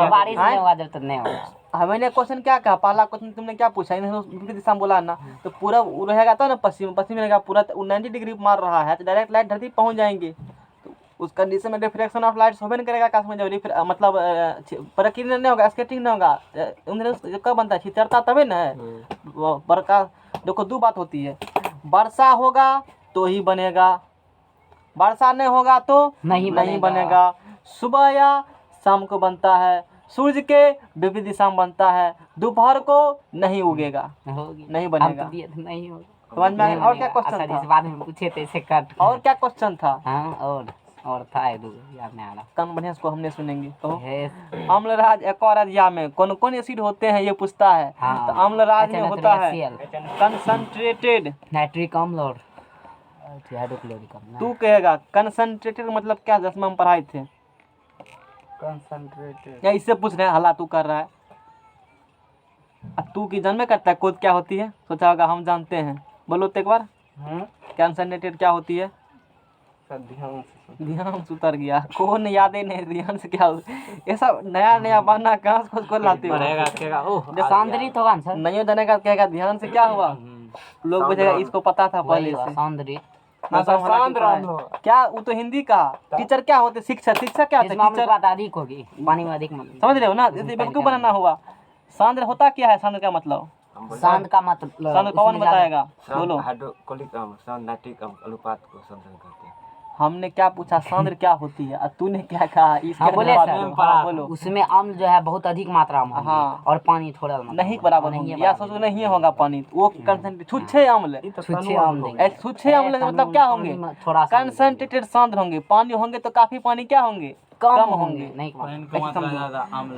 बारिश नहीं होगा जब तक नहीं होगा। मैंने क्वेश्चन क्या कहा? पहला क्वेश्चन तुमने क्या पूछा? विपरीत दिशा में बोला ना, तो पूरा रहेगा तो ना पश्चिम, पश्चिम रहेगा पूरा 90 डिग्री मार रहा है तो डायरेक्ट लाइट धरती पहुंच जाएंगे। तो उस कंडीशन में रिफ्लेक्शन ऑफ लाइट होबे नहीं करेगा आकाश में। जब मतलब प्रकिरण नहीं होगा, स्केटिंग नहीं होगा, जब कब बनता है छितरता तभी ना है वो बरका। देखो दो बात होती है, वर्षा होगा तो ही बनेगा, वर्षा नहीं होगा तो नहीं बनेगा। सुबह या शाम को बनता है, सूर्य के विपरीत दिशा में बनता है, दोपहर को नहीं उगेगा, नहीं बनेगा। हम तो दिए थे, नहीं होगा। समझ में आया? और क्या क्वेश्चन अच्छा, था? इस बात में पूछे थे इसे कट। और क्या क्वेश्चन था? हाँ और था एक दो याद नहीं आ रहा। कान बढ़िया से को हमने सुनेंगे। कहो। है अम्लराज एक्वारिया में कौन कौन एसिड होते हैं ये पूछता है। हाँ। तो अम्लराज में होता है HNO3 कंसंट्रेटेड। नाइट्रिक अम्ल और हाइड्रोक्लोरिक अम्ल। तू कहेगा कंसंट्रेटेड मतलब क्या? 10वीं में पढ़ाए थे कंसंट्रेटेड। या इससे पूछ रहे हैं? हल्ला तू कर रहा है। तू की जन्म क्या कोद क्या होती है? सोचा होगा हम जानते हैं। बोलो तो एक बार, कंसंट्रेटेड क्या होती है? ध्यान से उतर गया, कौन याद ही नहीं ध्यान से क्या हो। ये सब नया नया बहाना कहाँ से खोज लाते हो? सांद्रित होगा ना सर। नहीं होने का कहेगा ध्यान से क्या हुआ? लोग बोलेगा इसको पता था पहले से। सांद्रित क्या? वो तो हिंदी का टीचर क्या होते? शिक्षक। शिक्षक क्या होते? इसमें टीचर। बात अधिक होगी, पानी में अधिक समझ रहे हो ना? बेवकूफ बनाना हुआ। सांद्र होता क्या है? सांद्र का मतलब? सांद्र का मतलब सांद्र कौन बताएगा? बोलो। हाइड्रोक्लोरिक अम्ल नाइट्रिक अनुपात को संतुलित करते हैं। हमने क्या पूछा? सांद्र क्या होती है और तूने क्या कहा? इसके हाँ, बोले जवाब सर। दो। हाँ, बोलो। उसमें अम्ल जो है बहुत अधिक मात्रा में होंगे, हाँ। और पानी थोड़ा नहीं बराबर होंगे या सोचो नहीं होगा पानी। वो कंसंट्रेटेड छुच्छे अम्ल। छुच्छे अम्ल देंगे। छुच्छे अम्ल मतलब क्या होंगे? थोड़ा सा कंसंट्रेटेड सांद्र होंगे। पानी होंगे तो काफी पानी क्या होंगे? कम होंगे। नहीं अम्ल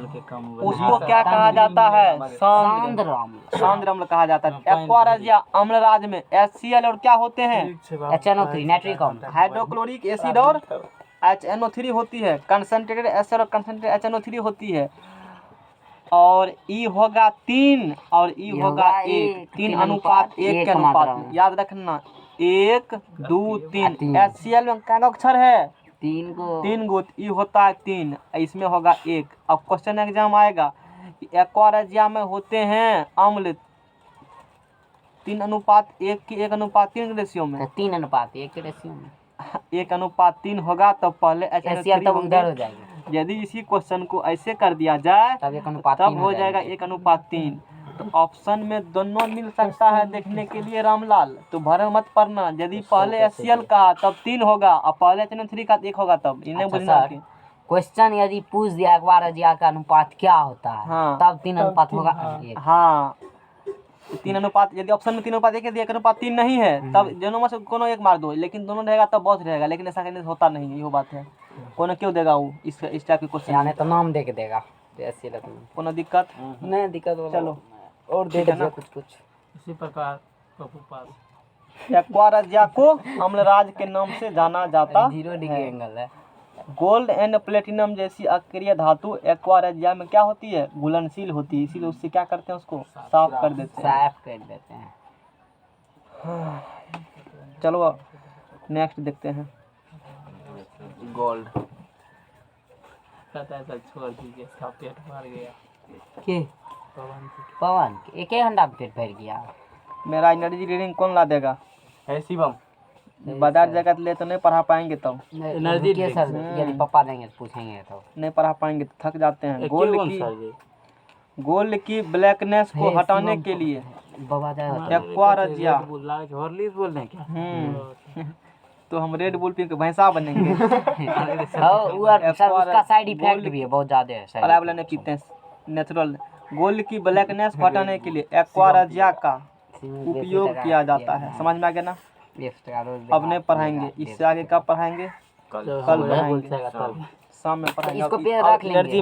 के कम उसको क्या कहा जाता है? सांद्र। सांद्र अम्ल कहा जाता है। एक्वाराज या अम्लराज में HCl और क्या होते हैं? HNO3 नाइट्रिक अम्ल। हाइड्रोक्लोरिक एसिड और HNO3 होती है। कंसंट्रेटेड HCl और कंसंट्रेटेड HNO3 होती है। और ई होगा 3 और ई होगा 1। 3 अनुपात 1 के अनुपात में। याद रखना 1 2 3। HCl में क्या अक्षर है? 3 गो। ई होता है 3, इसमें होगा 1। अब क्वेश्चन एग्जाम आएगा, एक्वारिया में होते हैं अम्ल 3 अनुपात 1 की 1 अनुपात 3 रेशियो में। 3 अनुपात 1 के रेशियो में 1 अनुपात 3 होगा तो पहले HCl तब उधर हो जाएगा। यदि इसी क्वेश्चन को ऐसे कर दिया जाए तब 1 अनुपात तब हो जाएगा 1 अनुपात 3। तो ऑप्शन में दोनों मिल सकता है देखने के लिए रामलाल। तो भरे मत पड़ना। यदि पहले HCl कहा तब 3 होगा और पहले HNO3 का 1 होगा तब। इन्हें बुझना कि क्वेश्चन यदि पूछ दिया एक्वारिया का अनुपात क्या होता है, हाँ। तब 3 अनुपात होगा 1। हाँ 3 अनुपात। यदि ऑप्शन में 3 अनुपात 1 है, 1 अनुपात 3 नहीं है, तब दोनों में से कोनो एक मार दो। लेकिन दोनों रहेगा तब बहुत रहेगा, लेकिन ऐसा कहने से होता नहीं है। यही बात है। कोनो क्यों देगा वो इस टाइप के क्वेश्चन? यानी तो नाम दे के देगा तो HCl कोनो दिक्कत नहीं। दिक्कत चलो और दे देना कुछ इसी प्रकार एक्वारिया को अम्लराज के नाम से जाना जाता 0 डिग्री एंगल है। गोल्ड एंड प्लेटिनम जैसी अक्रिय धातु एक्वारिया में क्या होती है? घुलनशील होती है। इसीलिए उससे क्या करते हैं? उसको साफ कर देते हैं। साफ कर देते हैं। चलो नेक्स्ट देखते हैं। गोल्ड छोड़ दीजिए, इसका पेट भर गया। के पवन एक घंटा में पेट भर गया। मेरा एनर्जी रीडिंग कौन ला देगा? है शिवम। बाजार जगत ले तो नहीं पढ़ा पाएंगे तब। एनर्जी के सर यदि पापा देंगे तो पूछेंगे तो नहीं पढ़ा पाएंगे तो थक जाते हैं। गोल्ड की ब्लैकनेस को हटाने के लिए एक्वारिया हॉर्लिक्स बोल रहे हैं क्या? तो हम रेड बुल पी के भैंसा बनेंगे। उसका साइड इफेक्ट भी है बहुत ज्यादा है। अलावा वाला नहीं पीते हैं नेचुरल। गोल्ड की ब्लैकनेस को हटाने के लिए एक्वारिया का उपयोग किया जाता है। समझ में आ गया ना? अब नहीं पढ़ाएंगे, इससे आगे कब पढ़ाएंगे? कल पढ़ाएंगे, शाम में पढ़ाएंगे। इसको पे रख लेंगे।